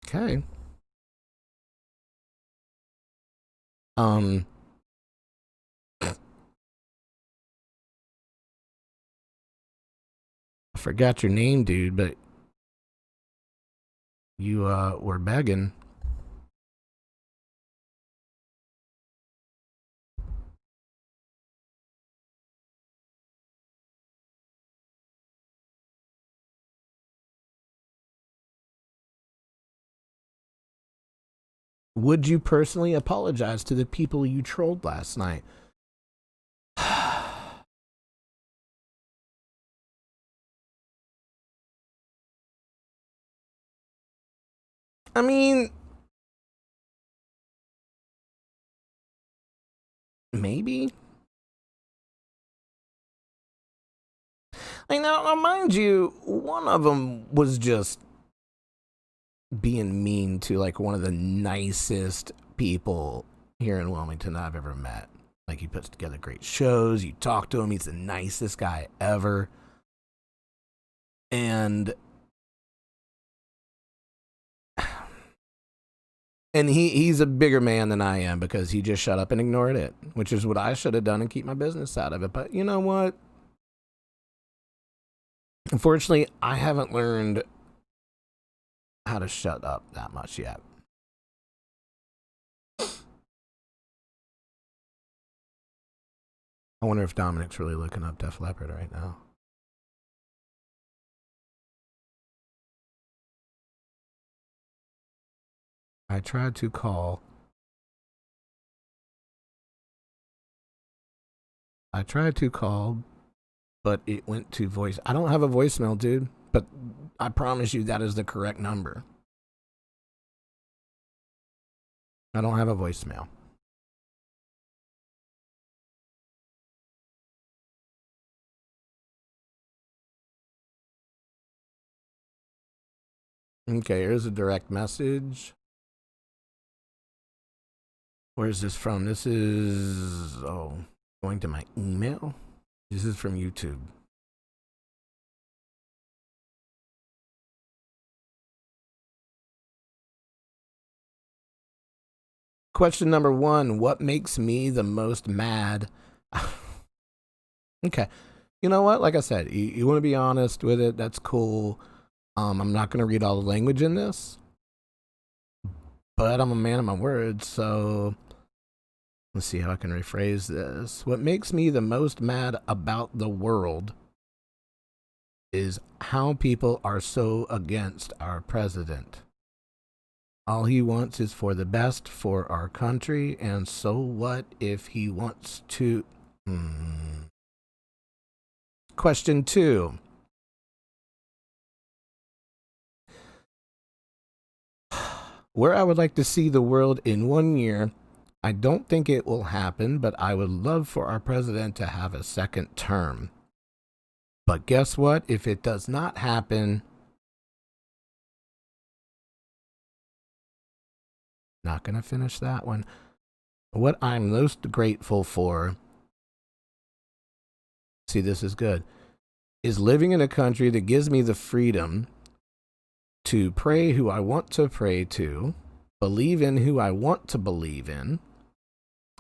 Speaker 3: Okay. I forgot your name, dude, but you were begging. Would you personally apologize to the people you trolled last night? I mean, maybe. Like, now, mind you, one of them was just being mean to like one of the nicest people here in Wilmington I've ever met. Like, he puts together great shows. You talk to him, he's the nicest guy ever. And he's a bigger man than I am because he just shut up and ignored it, which is what I should have done and keep my business out of it. But you know what? Unfortunately, I haven't learned how to shut up that much yet. I wonder if Dominic's really looking up Def Leppard right now. I tried to call. But it went to voice. I don't have a voicemail, dude, but I promise you that is the correct number. I don't have a voicemail. Okay, here's a direct message. Where's this from? This is, going to my email. This is from YouTube. Question number 1, what makes me the most mad? Okay. You know what? Like I said, you want to be honest with it. That's cool. I'm not going to read all the language in this, but I'm a man of my words, so let's see how I can rephrase this. What makes me the most mad about the world is how people are so against our president. All he wants is for the best for our country, and so what if he wants to... Question 2. Where I would like to see the world in 1 year, I don't think it will happen, but I would love for our president to have a second term. But guess what? If it does not happen, not going to finish that one. What I'm most grateful for, see, this is good, is living in a country that gives me the freedom to pray who I want to pray to, believe in who I want to believe in,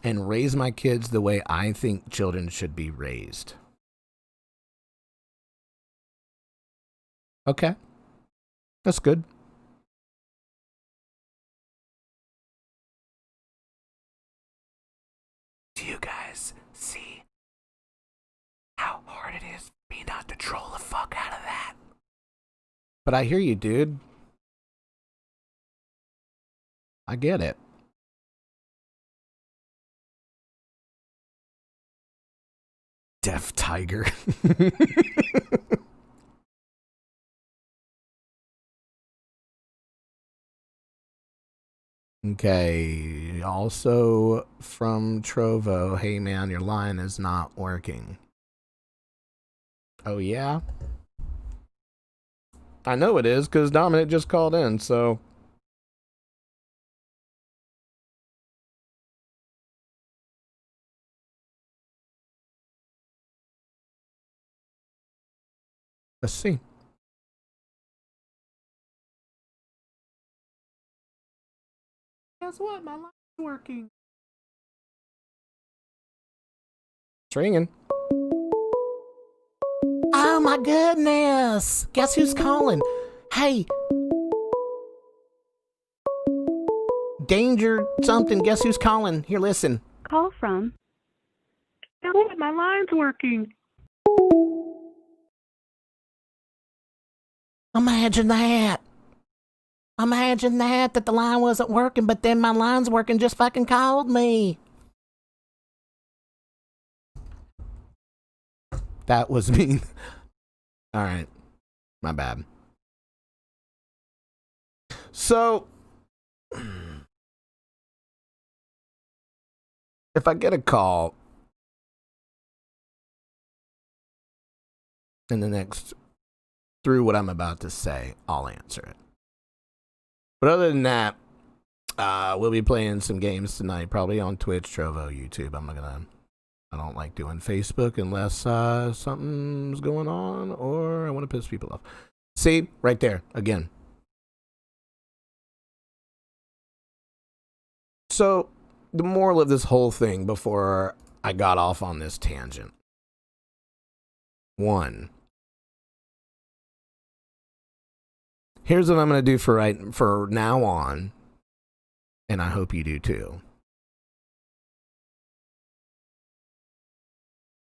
Speaker 3: and raise my kids the way I think children should be raised. Okay. That's good. Do you guys see how hard it is for me not to troll the fuck out of that? But I hear you, dude. I get it. Deaf tiger. Okay, also from Trovo, hey man, your line is not working. Oh yeah? I know it is, because Dominic just called in, so... Let's see. Guess what? My line's working. It's ringing. Oh my goodness! Guess who's calling? Hey! Danger something, guess who's calling? Here, listen.
Speaker 4: Call from...
Speaker 1: Guess what? My line's working.
Speaker 3: Imagine that. Imagine that the line wasn't working, but then my line's working just fucking called me. That was me. All right. My bad. So, if I get a call in the next, through what I'm about to say, I'll answer it. But other than that, we'll be playing some games tonight, probably on Twitch, Trovo, YouTube. I don't like doing Facebook unless something's going on or I want to piss people off. See, right there, again. So, the moral of this whole thing before I got off on this tangent. 1. Here's what I'm going to do for now on, and I hope you do too.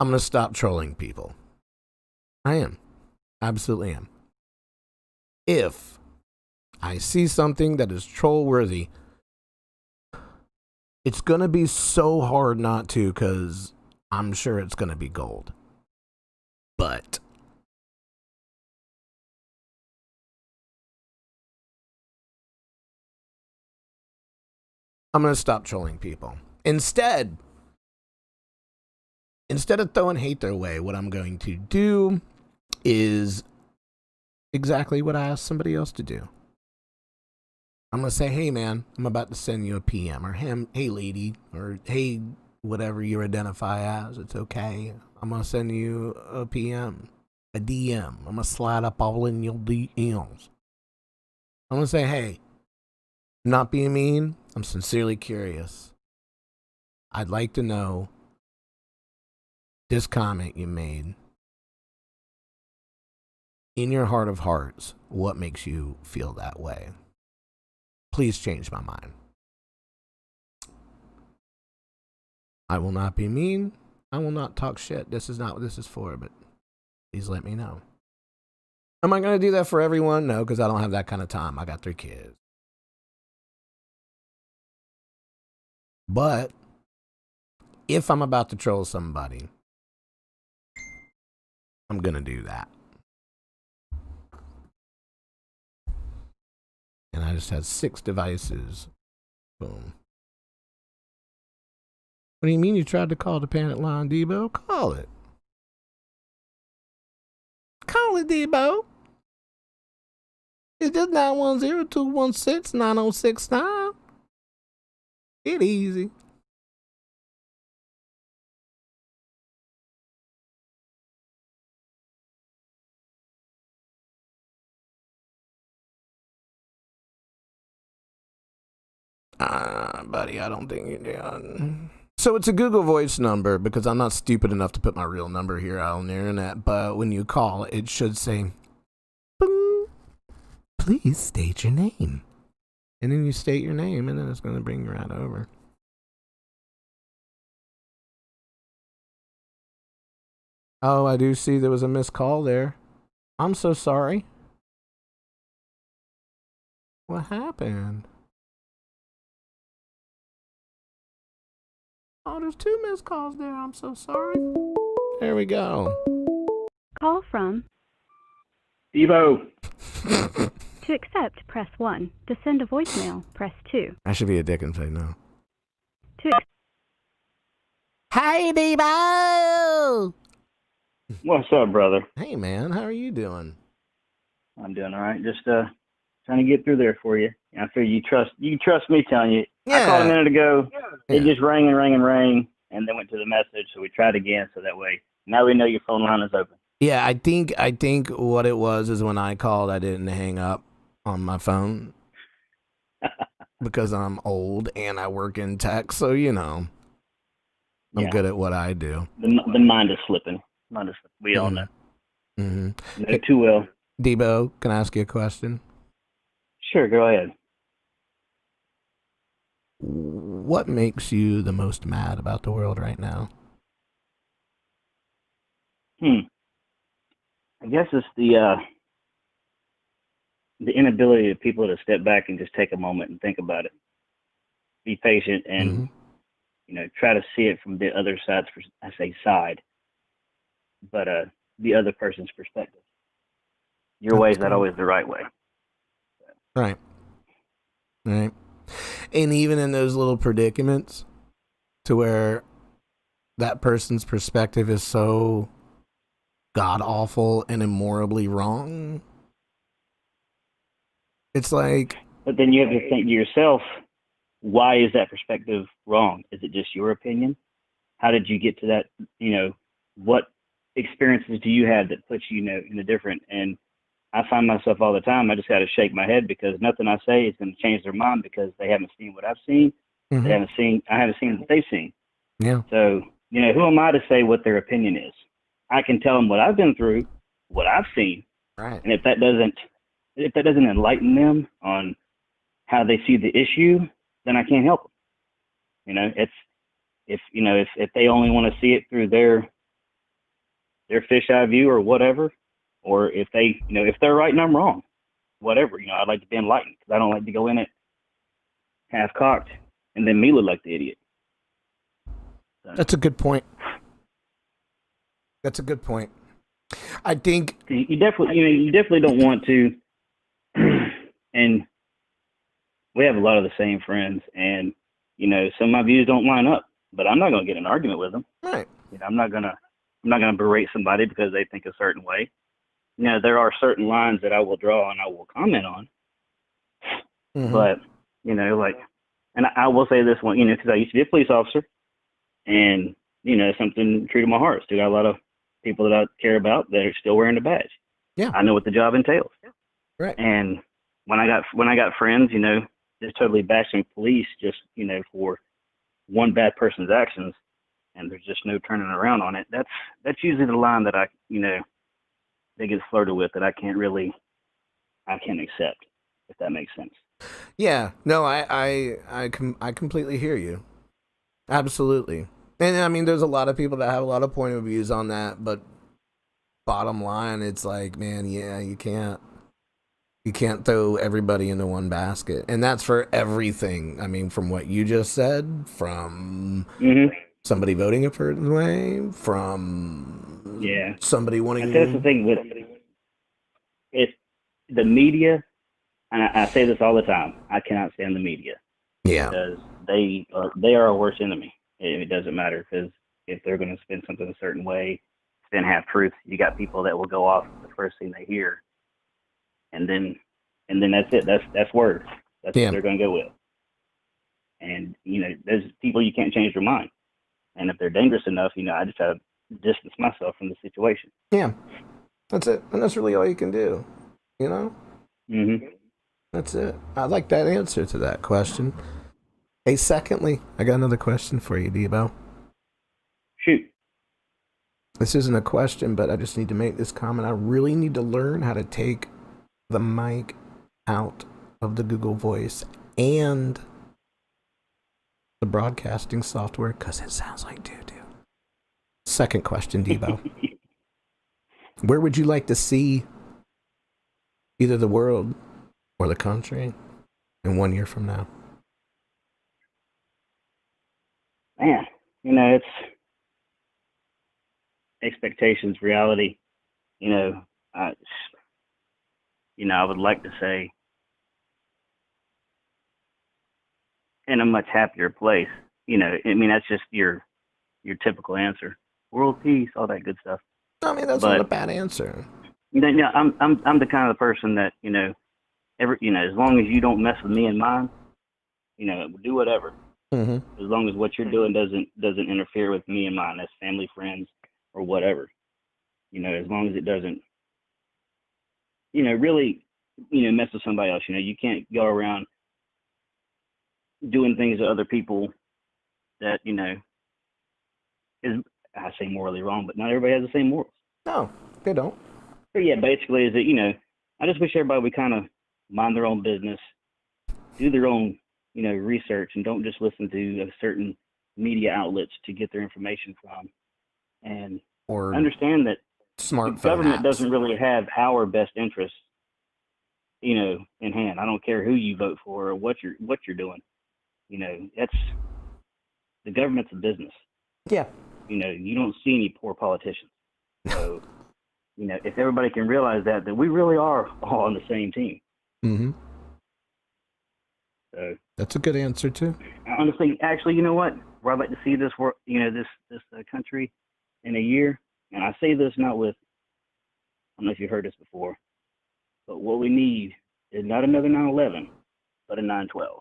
Speaker 3: I'm going to stop trolling people. I am. Absolutely am. If I see something that is troll-worthy, it's going to be so hard not to, because I'm sure it's going to be gold. But I'm going to stop trolling people. Instead of throwing hate their way, what I'm going to do is exactly what I asked somebody else to do. I'm going to say, hey, man, I'm about to send you a PM, or hey, lady, or hey, whatever you identify as. It's okay. I'm going to send you a PM, a DM. I'm going to slide up all in your DMs. I'm going to say, hey, I'm not being mean. I'm sincerely curious. I'd like to know this comment you made. In your heart of hearts, what makes you feel that way? Please change my mind. I will not be mean. I will not talk shit. This is not what this is for, but please let me know. Am I going to do that for everyone? No, because I don't have that kind of time. I got 3 kids. But if I'm about to troll somebody, I'm going to do that. And I just had 6 devices. Boom. What do you mean you tried to call the panic line, Debo? Call it. Call it, Debo. It's just 910-216-9069. Get easy. Buddy, I don't think you're done. So it's a Google Voice number because I'm not stupid enough to put my real number here out on the internet. But when you call, it should say, "Bing. Please state your name." And then you state your name, and then it's going to bring you right over. Oh, I do see there was a missed call there. I'm so sorry. What happened? Oh, there's 2 missed calls there. I'm so sorry. There we go.
Speaker 4: Call from.
Speaker 5: Devo.
Speaker 4: To accept, press 1. To send a voicemail, press 2.
Speaker 3: I should be a dick and say no.
Speaker 4: To
Speaker 3: Hey, Debo!
Speaker 5: What's up, brother?
Speaker 3: Hey, man. How are you doing?
Speaker 5: I'm doing all right. Just trying to get through there for you. I figure you trust me telling you. I called a minute ago. It just rang and rang and rang, and then went to the message. So we tried again, so that way now we know your phone line is open.
Speaker 3: Yeah, I think what it was is when I called, I didn't hang up on my phone because I'm old and I work in tech. So I'm good at what I do.
Speaker 5: The mind is slipping. We all know.
Speaker 3: Mm-hmm.
Speaker 5: Know too well.
Speaker 3: Debo, can I ask you a question?
Speaker 5: Sure, go ahead.
Speaker 3: What makes you the most mad about the world right now?
Speaker 5: I guess it's the inability of people to step back and just take a moment and think about it. Be patient and try to see it from the other side's side, but the other person's perspective. Your way is not always the right way.
Speaker 3: Right. And even in those little predicaments to where that person's perspective is so god-awful and immorally wrong, it's like...
Speaker 5: But then you have to think to yourself, why is that perspective wrong? Is it just your opinion? How did you get to that? What experiences do you have that puts you in a different... And I find myself all the time, I just got to shake my head because nothing I say is going to change their mind because they haven't seen what I've seen. I haven't seen what they've seen.
Speaker 3: Yeah.
Speaker 5: So, who am I to say what their opinion is? I can tell them what I've been through, what I've seen.
Speaker 3: Right.
Speaker 5: And if that doesn't enlighten them on how they see the issue, then I can't help them. If they only want to see it through their fisheye view or whatever, or if they, if they're right and I'm wrong, whatever, I'd like to be enlightened because I don't like to go in it half cocked and then me look like the idiot. So.
Speaker 3: That's a good point. I think
Speaker 5: you definitely don't want to, and we have a lot of the same friends, and some of my views don't line up, but I'm not going to get in an argument with them.
Speaker 3: Right.
Speaker 5: I'm not gonna berate somebody because they think a certain way. There are certain lines that I will draw and I will comment on.
Speaker 7: But, you know, like, and I will say this one, you know, because I used to be a police officer, and, you know, something true to my heart. Still got a lot of people that I care about that are still wearing the badge.
Speaker 3: Yeah.
Speaker 7: I know what the job entails.
Speaker 3: Right.
Speaker 7: And when I got friends, you know, just totally bashing police just, you know, for one bad person's actions, and there's just no turning around on it. That's usually the line that I, you know, that gets flirted with, that I can't accept, if that makes sense.
Speaker 3: Yeah. No, I completely hear you. Absolutely. And I mean, there's a lot of people that have a lot of point of views on that, but bottom line, it's like, man, yeah, you can't throw everybody into one basket. And that's for everything. I mean, from what you just said, from somebody voting a certain way, from somebody wanting...
Speaker 7: That's the thing with it, the media, and I say this all the time, I cannot stand the media.
Speaker 3: Yeah.
Speaker 7: Because they are our worst enemy. It doesn't matter, because if they're going to spin something a certain way, spin half truths, you got people that will go off the first thing they hear, and then that's it. That's word. That's what they're going to go with. And you know, there's people you can't change their mind, and if they're dangerous enough, you know, I just have to distance myself from the situation.
Speaker 3: Yeah, that's it, and that's really all you can do. You know. That's it. I like that answer to that question. Hey, secondly, I got another question for you, Debo.
Speaker 7: Shoot.
Speaker 3: This isn't a question, but I just need to make this comment. I really need to learn how to take the mic out of the Google Voice and the broadcasting software, because it sounds like doo-doo. Second question, Debo. Where would you like to see either the world or the country in 1 year from now?
Speaker 7: Man, you know, it's expectations, reality. You know, I would like to say in a much happier place. You know, I mean, that's just your typical answer. World peace, all that good stuff.
Speaker 3: I mean, that's not a bad answer.
Speaker 7: You know, I'm the kind of person that, you know, as long as you don't mess with me and mine, you know, do whatever. As long as what you're doing doesn't interfere with me and mine as family, friends, or whatever. You know, as long as it doesn't, you know, really, you know, mess with somebody else. You know, you can't go around doing things to other people that, you know, is, I say morally wrong, but not everybody has the same morals.
Speaker 3: No, they don't.
Speaker 7: But yeah, basically is that, you know, I just wish everybody would kind of mind their own business, do their own, you know, research, and don't just listen to certain media outlets to get their information from. And
Speaker 3: or
Speaker 7: understand that the government
Speaker 3: apps.
Speaker 7: Doesn't really have our best interests, you know, in hand. I don't care who you vote for or what you're doing. You know, that's the government's a business.
Speaker 3: Yeah.
Speaker 7: You know, you don't see any poor politicians. So, you know, if everybody can realize that we really are all on the same team. So
Speaker 3: that's a good answer too.
Speaker 7: Honestly, actually, you know what? Where I'd like to see this work, you know, this country in a year, and I say this not with, I don't know if you've heard this before, but what we need is not another 9/11, but a 9/12.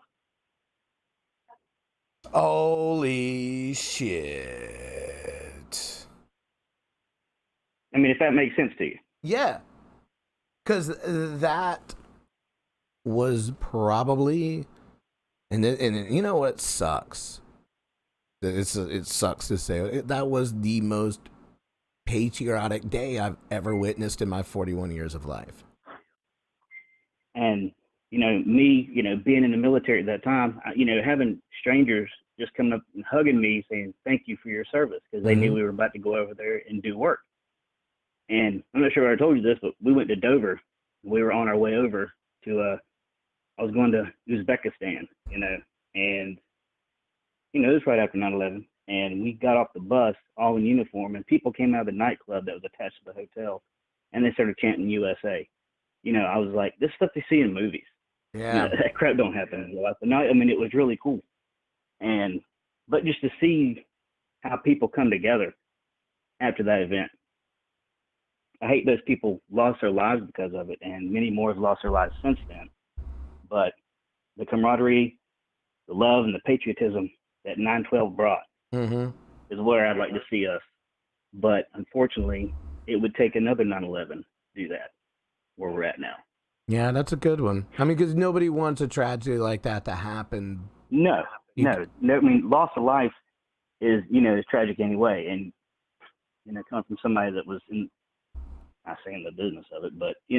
Speaker 3: Holy shit.
Speaker 7: I mean, if that makes sense to you.
Speaker 3: Yeah. Because that was probably, and you know what sucks? It sucks to say it, that was the most patriotic day I've ever witnessed in my 41 years of life.
Speaker 7: And, you know, me, you know, being in the military at that time, you know, having strangers just coming up and hugging me saying, thank you for your service, because they knew we were about to go over there and do work. And I'm not sure if I told you this, but we went to Dover. We were on our way over to, I was going to Uzbekistan, you know, and, you know, it was right after 9/11. And we got off the bus all in uniform, and people came out of the nightclub that was attached to the hotel, and they started chanting USA. You know, I was like, this stuff they see in movies.
Speaker 3: Yeah.
Speaker 7: You know, that crap don't happen in real life. But no, I mean, it was really cool. But just to see how people come together after that event. I hate those people lost their lives because of it, and many more have lost their lives since then. But the camaraderie, the love, and the patriotism that 9/12 brought is where I'd like to see us. But unfortunately, it would take another 9/11 to do that, where we're at now.
Speaker 3: Yeah, that's a good one. I mean, because nobody wants a tragedy like that to happen.
Speaker 7: No. I mean, loss of life is tragic anyway, and coming from somebody that was not saying the business of it, but we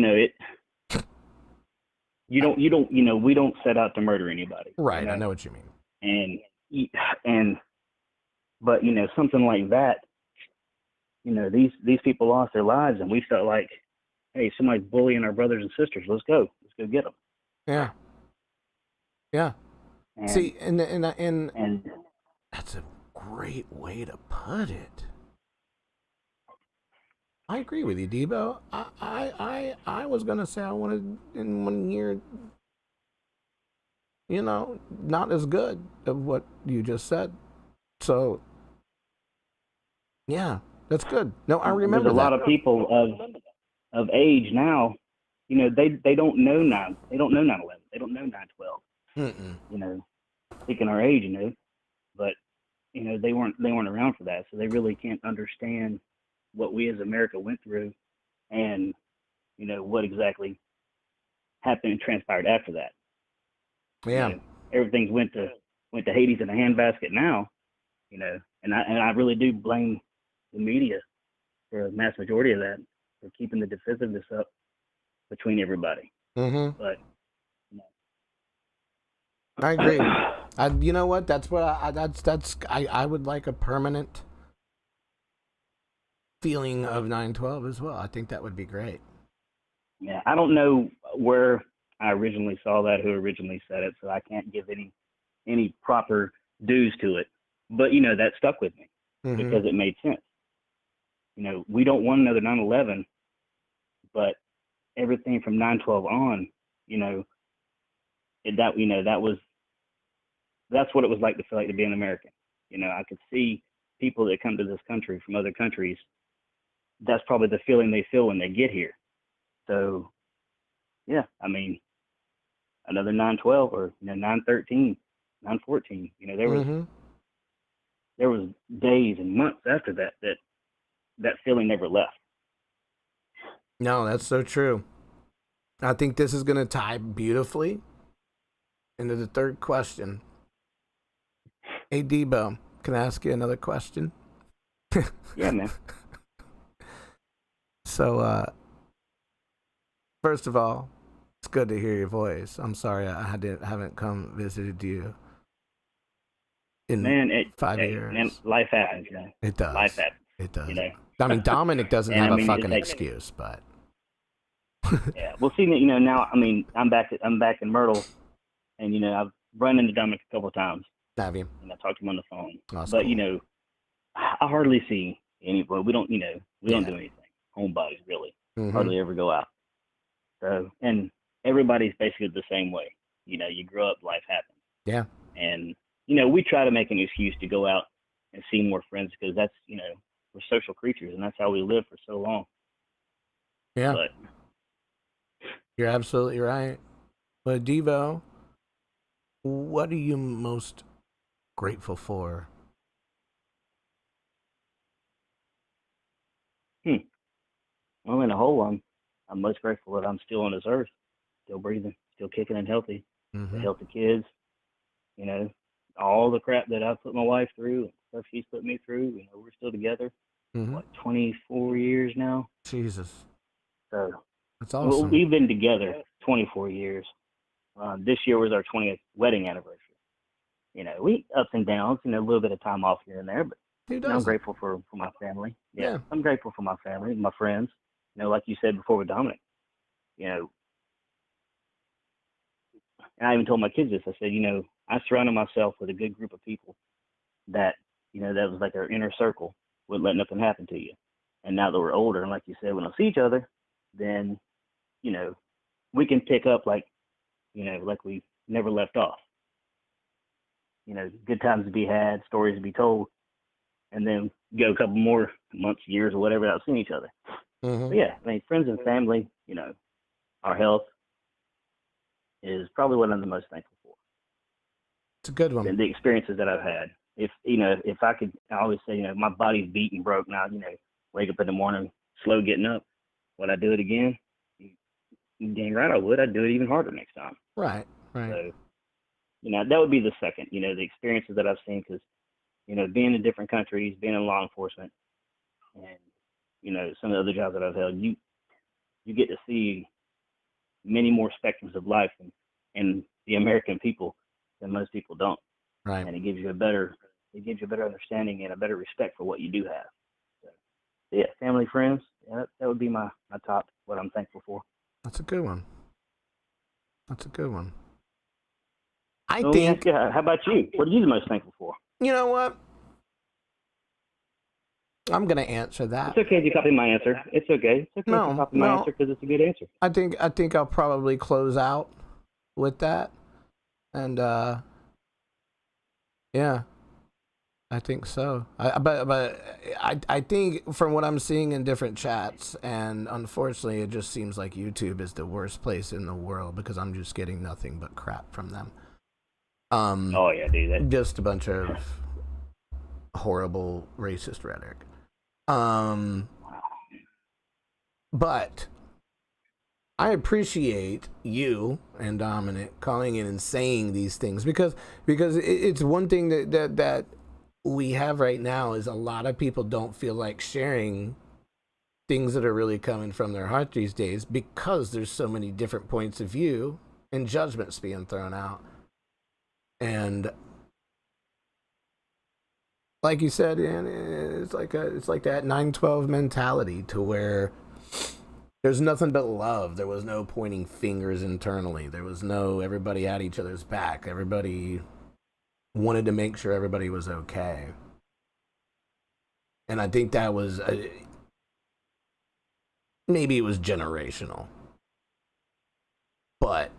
Speaker 7: don't set out to murder anybody.
Speaker 3: Right, I know what you mean.
Speaker 7: But something like that, these people lost their lives, and we felt like, hey, somebody's bullying our brothers and sisters. Let's go get them.
Speaker 3: Yeah. Yeah.
Speaker 7: And,
Speaker 3: see, and that's a great way to put it. I agree with you, Debo. I was gonna say I wanted in 1 year, not as good of what you just said. So, yeah, that's good. No, I remember
Speaker 7: there's a lot of people of age now. They don't know 9/11. They don't know 9/12. Speaking our age, but they weren't around for that, so they really can't understand what we as America went through, and what exactly happened and transpired after that.
Speaker 3: Yeah,
Speaker 7: everything's went to Hades in a handbasket now, and I really do blame the media for a mass majority of that, for keeping the divisiveness up between everybody. But
Speaker 3: I agree. You know what? That's what I would like a permanent feeling of 9/12 as well. I think that would be great.
Speaker 7: Yeah, I don't know where I originally saw that, who originally said it, so I can't give any proper dues to it. But that stuck with me because it made sense. We don't want another 9/11, but everything from 9/12 on, that's what it was like to feel like to be an American. I could see people that come to this country from other countries. That's probably the feeling they feel when they get here. So, yeah, I mean, another 9/12 or 9/13, 9/14. There was days and months after that feeling never left.
Speaker 3: No, that's so true. I think this is going to tie beautifully into the third question. Hey, Debo, can I ask you another question?
Speaker 7: Yeah, man.
Speaker 3: So, first of all, it's good to hear your voice. I'm sorry I haven't come visited you in 5 years.
Speaker 7: Man, life happens,
Speaker 3: It does.
Speaker 7: Life happens.
Speaker 3: It does. I mean, Dominic doesn't have a fucking excuse, but.
Speaker 7: Yeah, well, see, now, I mean, I'm back in Myrtle, and I've run into Dominic a couple of times.
Speaker 3: Have you?
Speaker 7: And I talked to him on the phone.
Speaker 3: Oh,
Speaker 7: but
Speaker 3: cool.
Speaker 7: I hardly see anybody. We don't, we don't do anything. Homebodies, really, hardly ever go out. So, and everybody's basically the same way. You grow up, life happens.
Speaker 3: Yeah.
Speaker 7: And we try to make an excuse to go out and see more friends because that's, we're social creatures, and that's how we lived for so long.
Speaker 3: Yeah.
Speaker 7: But
Speaker 3: you're absolutely right. But Devo, what are you most grateful for?
Speaker 7: Well, in a whole, I'm most grateful that I'm still on this earth, still breathing, still kicking and healthy, the healthy kids, all the crap that I've put my wife through, stuff she's put me through. We're still together. 24 years now.
Speaker 3: Jesus.
Speaker 7: So
Speaker 3: that's awesome.
Speaker 7: We've been together 24 years. This year was our 20th wedding anniversary. We ups and downs, a little bit of time off here and there, but I'm grateful for my family. Yeah, I'm grateful for my family, my friends. Like you said before with Dominic, and I even told my kids this. I said, I surrounded myself with a good group of people that, that was like our inner circle, wouldn't let nothing happen to you. And now that we're older, and like you said, when I see each other, then, we can pick up like we never left off. Good times to be had, stories to be told, and then go a couple more months, years, or whatever without seeing each other. But yeah, I mean, friends and family, our health is probably what I'm the most thankful for.
Speaker 3: It's a good one.
Speaker 7: the experiences that I've had. If I could, I always say, my body's beat and broke now. Wake up in the morning, slow getting up. Would I do it again? Dang right I would. I'd do it even harder next time.
Speaker 3: Right.
Speaker 7: So, that would be the second. The experiences that I've seen, because, being in different countries, being in law enforcement, and some of the other jobs that I've held, you get to see many more spectrums of life and the American people than most people don't.
Speaker 3: Right.
Speaker 7: And it gives you a better understanding and a better respect for what you do have. So, yeah, family, friends, that would be my top, what I'm thankful for.
Speaker 3: That's a good one. I
Speaker 7: So
Speaker 3: think.
Speaker 7: How about you? What are you the most thankful for?
Speaker 3: You know what? I'm gonna answer that.
Speaker 7: It's okay if you copy my answer. It's okay. It's okay if you copy my answer, because it's a good answer.
Speaker 3: I think I'll probably close out with that, and yeah, I think so. But I think from what I'm seeing in different chats, and unfortunately, it just seems like YouTube is the worst place in the world because I'm just getting nothing but crap from them.
Speaker 7: Oh yeah, dude.
Speaker 3: Just a bunch of horrible racist rhetoric. But I appreciate you and Dominic calling in and saying these things because it's one thing that we have right now is a lot of people don't feel like sharing things that are really coming from their heart these days because there's so many different points of view and judgments being thrown out. And like you said, and it's like that 9/12 mentality to where there's nothing but love. There was no pointing fingers internally. There was no everybody had each other's back. Everybody wanted to make sure everybody was okay. And I think that was maybe it was generational, but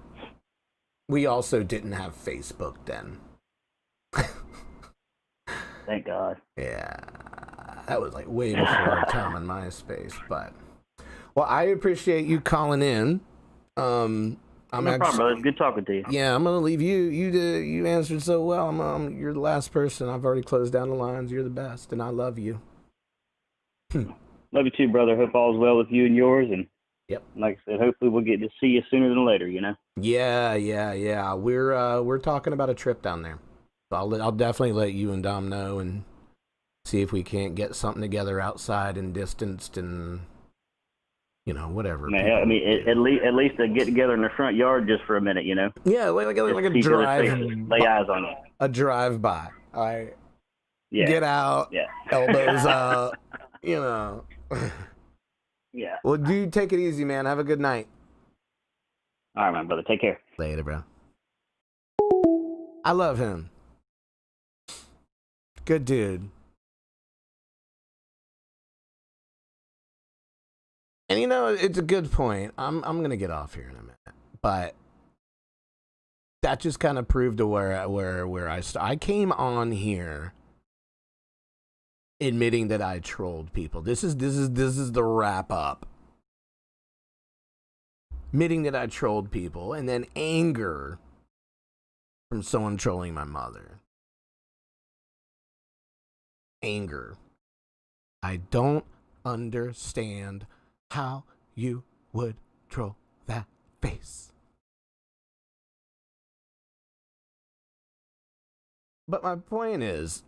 Speaker 3: we also didn't have Facebook then.
Speaker 7: Thank God.
Speaker 3: Yeah, that was like way before our time on MySpace. But well, I appreciate you calling in.
Speaker 7: No problem, brother. It's good talking to you.
Speaker 3: Yeah, I'm gonna leave you. You answered so well. You're the last person. I've already closed down the lines. You're the best, and I love you.
Speaker 7: Love you too, brother. Hope all's well with you and yours. And
Speaker 3: yep,
Speaker 7: like I said, hopefully we'll get to see you sooner than later.
Speaker 3: Yeah. We're talking about a trip down there. So I'll definitely let you and Dom know and see if we can't get something together outside and distanced and whatever.
Speaker 7: Man, I mean, at least to get together in the front yard just for a minute,
Speaker 3: Yeah, like a drive.
Speaker 7: Lay eyes on you.
Speaker 3: A drive by. All right.
Speaker 7: Yeah.
Speaker 3: Get out.
Speaker 7: Yeah.
Speaker 3: Elbows up.
Speaker 7: Yeah.
Speaker 3: Well, dude, take it easy, man. Have a good night.
Speaker 7: All right, my brother. Take care.
Speaker 3: Later, bro. I love him. Good dude. And it's a good point. I'm gonna get off here in a minute, but that just kind of proved to where I came on here admitting that I trolled people. This is the wrap up. Admitting that I trolled people, and then anger from someone trolling my mother. Anger. I don't understand how you would troll that face. But my point is,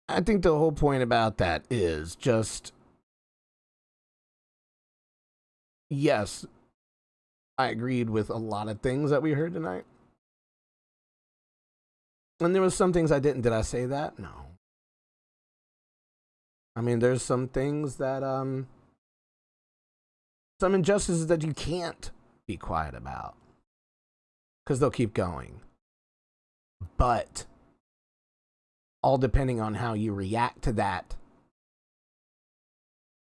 Speaker 3: I think the whole point about that is just, yes, I agreed with a lot of things that we heard tonight. And there was some things I didn't. Did I say that? No. I mean, there's some things that, some injustices that you can't be quiet about. Because they'll keep going. But all depending on how you react to that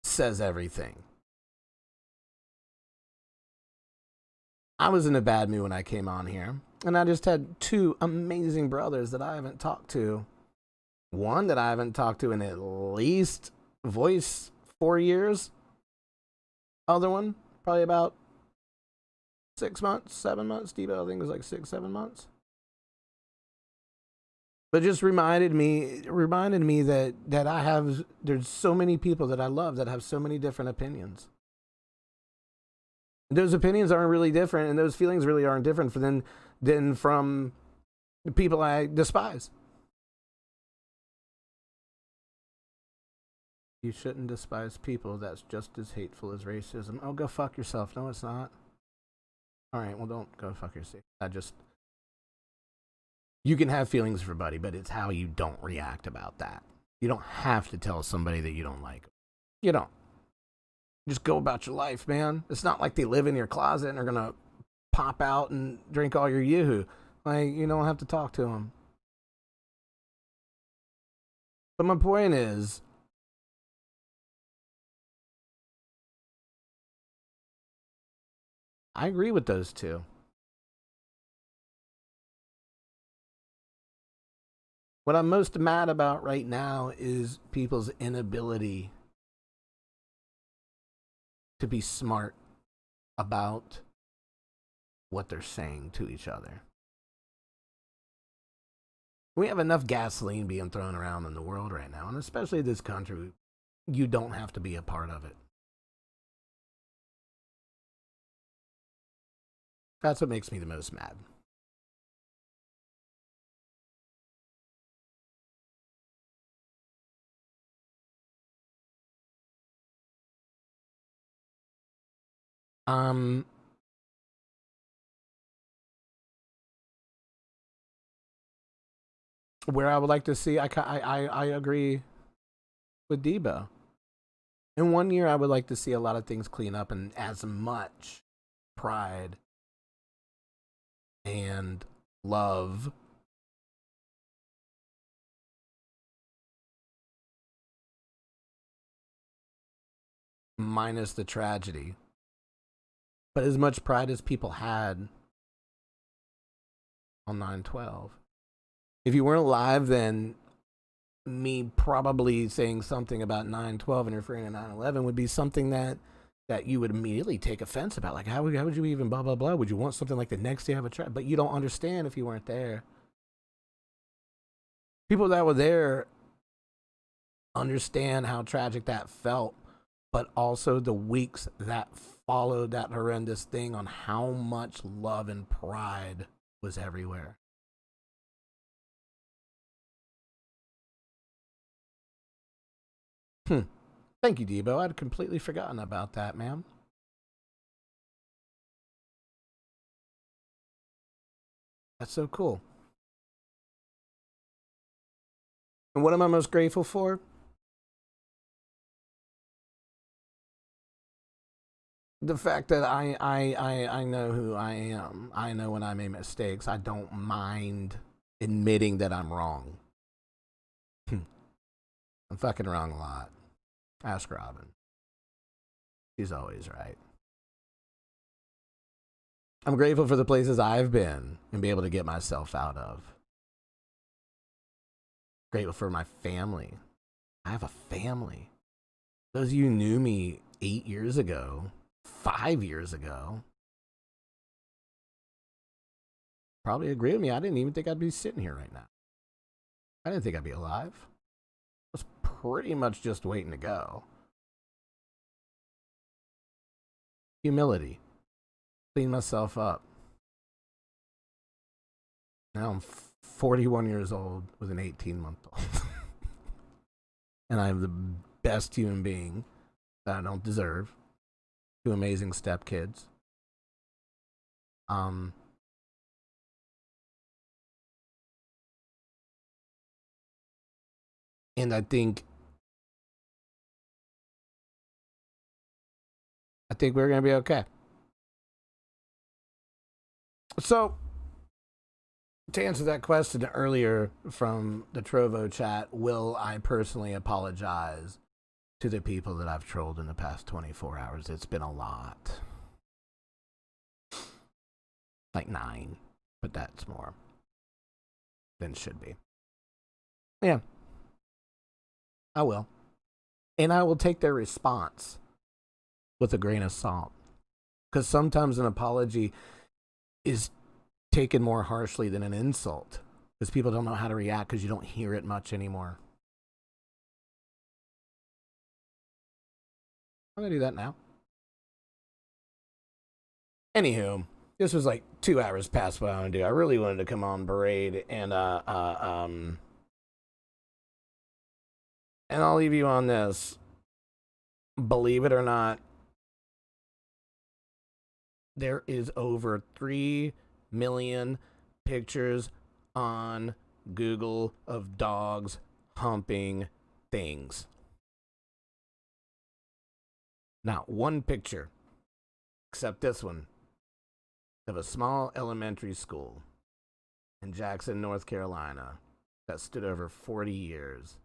Speaker 3: says everything. I was in a bad mood when I came on here, and I just had two amazing brothers that I haven't talked to. One that I haven't talked to in at least Voice, 4 years. Other one, probably about 6 months, 7 months. Debo, I think it was like 6, 7 months. But just reminded me that there's so many people that I love that have so many different opinions. Those opinions aren't really different, and those feelings really aren't different than from the people I despise. You shouldn't despise people. That's just as hateful as racism. Oh, go fuck yourself. No, it's not. All right, well, don't go fuck yourself. You can have feelings for Buddy, but it's how you don't react about that. You don't have to tell somebody that you don't like them. You don't. Just go about your life, man. It's not like they live in your closet and are going to pop out and drink all your Yoo-hoo. Like, you don't have to talk to them. But my point is, I agree with those two. What I'm most mad about right now is people's inability to be smart about what they're saying to each other. We have enough gasoline being thrown around in the world right now, and especially this country, you don't have to be a part of it. That's what makes me the most mad. Where I would like to see, I agree with Debo. In 1 year, I would like to see a lot of things clean up, and as much pride and love minus the tragedy, but as much pride as people had on 9/12. If you weren't alive, then me probably saying something about 9/12 and referring to 9/11 would be something that you would immediately take offense about. Like, how would you even blah, blah, blah? Would you want something like the next day have a trap? But you don't understand if you weren't there. People that were there understand how tragic that felt, but also the weeks that followed that horrendous thing on how much love and pride was everywhere. Thank you, Debo. I'd completely forgotten about that, ma'am. That's so cool. And what am I most grateful for? The fact that I know who I am. I know when I make mistakes. I don't mind admitting that I'm wrong. I'm fucking wrong a lot. Ask Robin. She's always right. I'm grateful for the places I've been and be able to get myself out of. Grateful for my family. I have a family. Those of you who knew me 8 years ago, 5 years ago, probably agree with me. I didn't even think I'd be sitting here right now. I didn't think I'd be alive. I was pretty much just waiting to go. Humility. Clean myself up. Now I'm 41 years old with an 18-month-old. And I'm the best human being that I don't deserve. 2 amazing stepkids. And I think we're going to be okay. So, to answer that question earlier from the Trovo chat, will I personally apologize to the people that I've trolled in the past 24 hours? It's been a lot. Like 9, but that's more than it should be. Yeah. I will. And I will take their response with a grain of salt. Because sometimes an apology is taken more harshly than an insult. Because people don't know how to react because you don't hear it much anymore. I'm going to do that now. Anywho, this was like 2 hours past what I want to do. I really wanted to come on Parade and I'll leave you on this. Believe it or not, there is over 3 million pictures on Google of dogs humping things. Not one picture, except this one, of a small elementary school in Jackson, North Carolina, that stood over 40 years.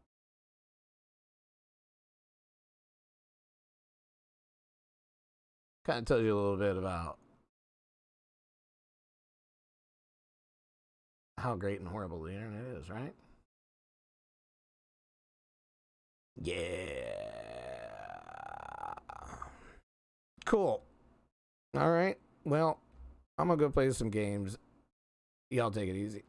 Speaker 3: Kind of tells you a little bit about how great and horrible the internet is, right? Yeah. Cool. All right. Well, I'm going to go play some games. Y'all take it easy.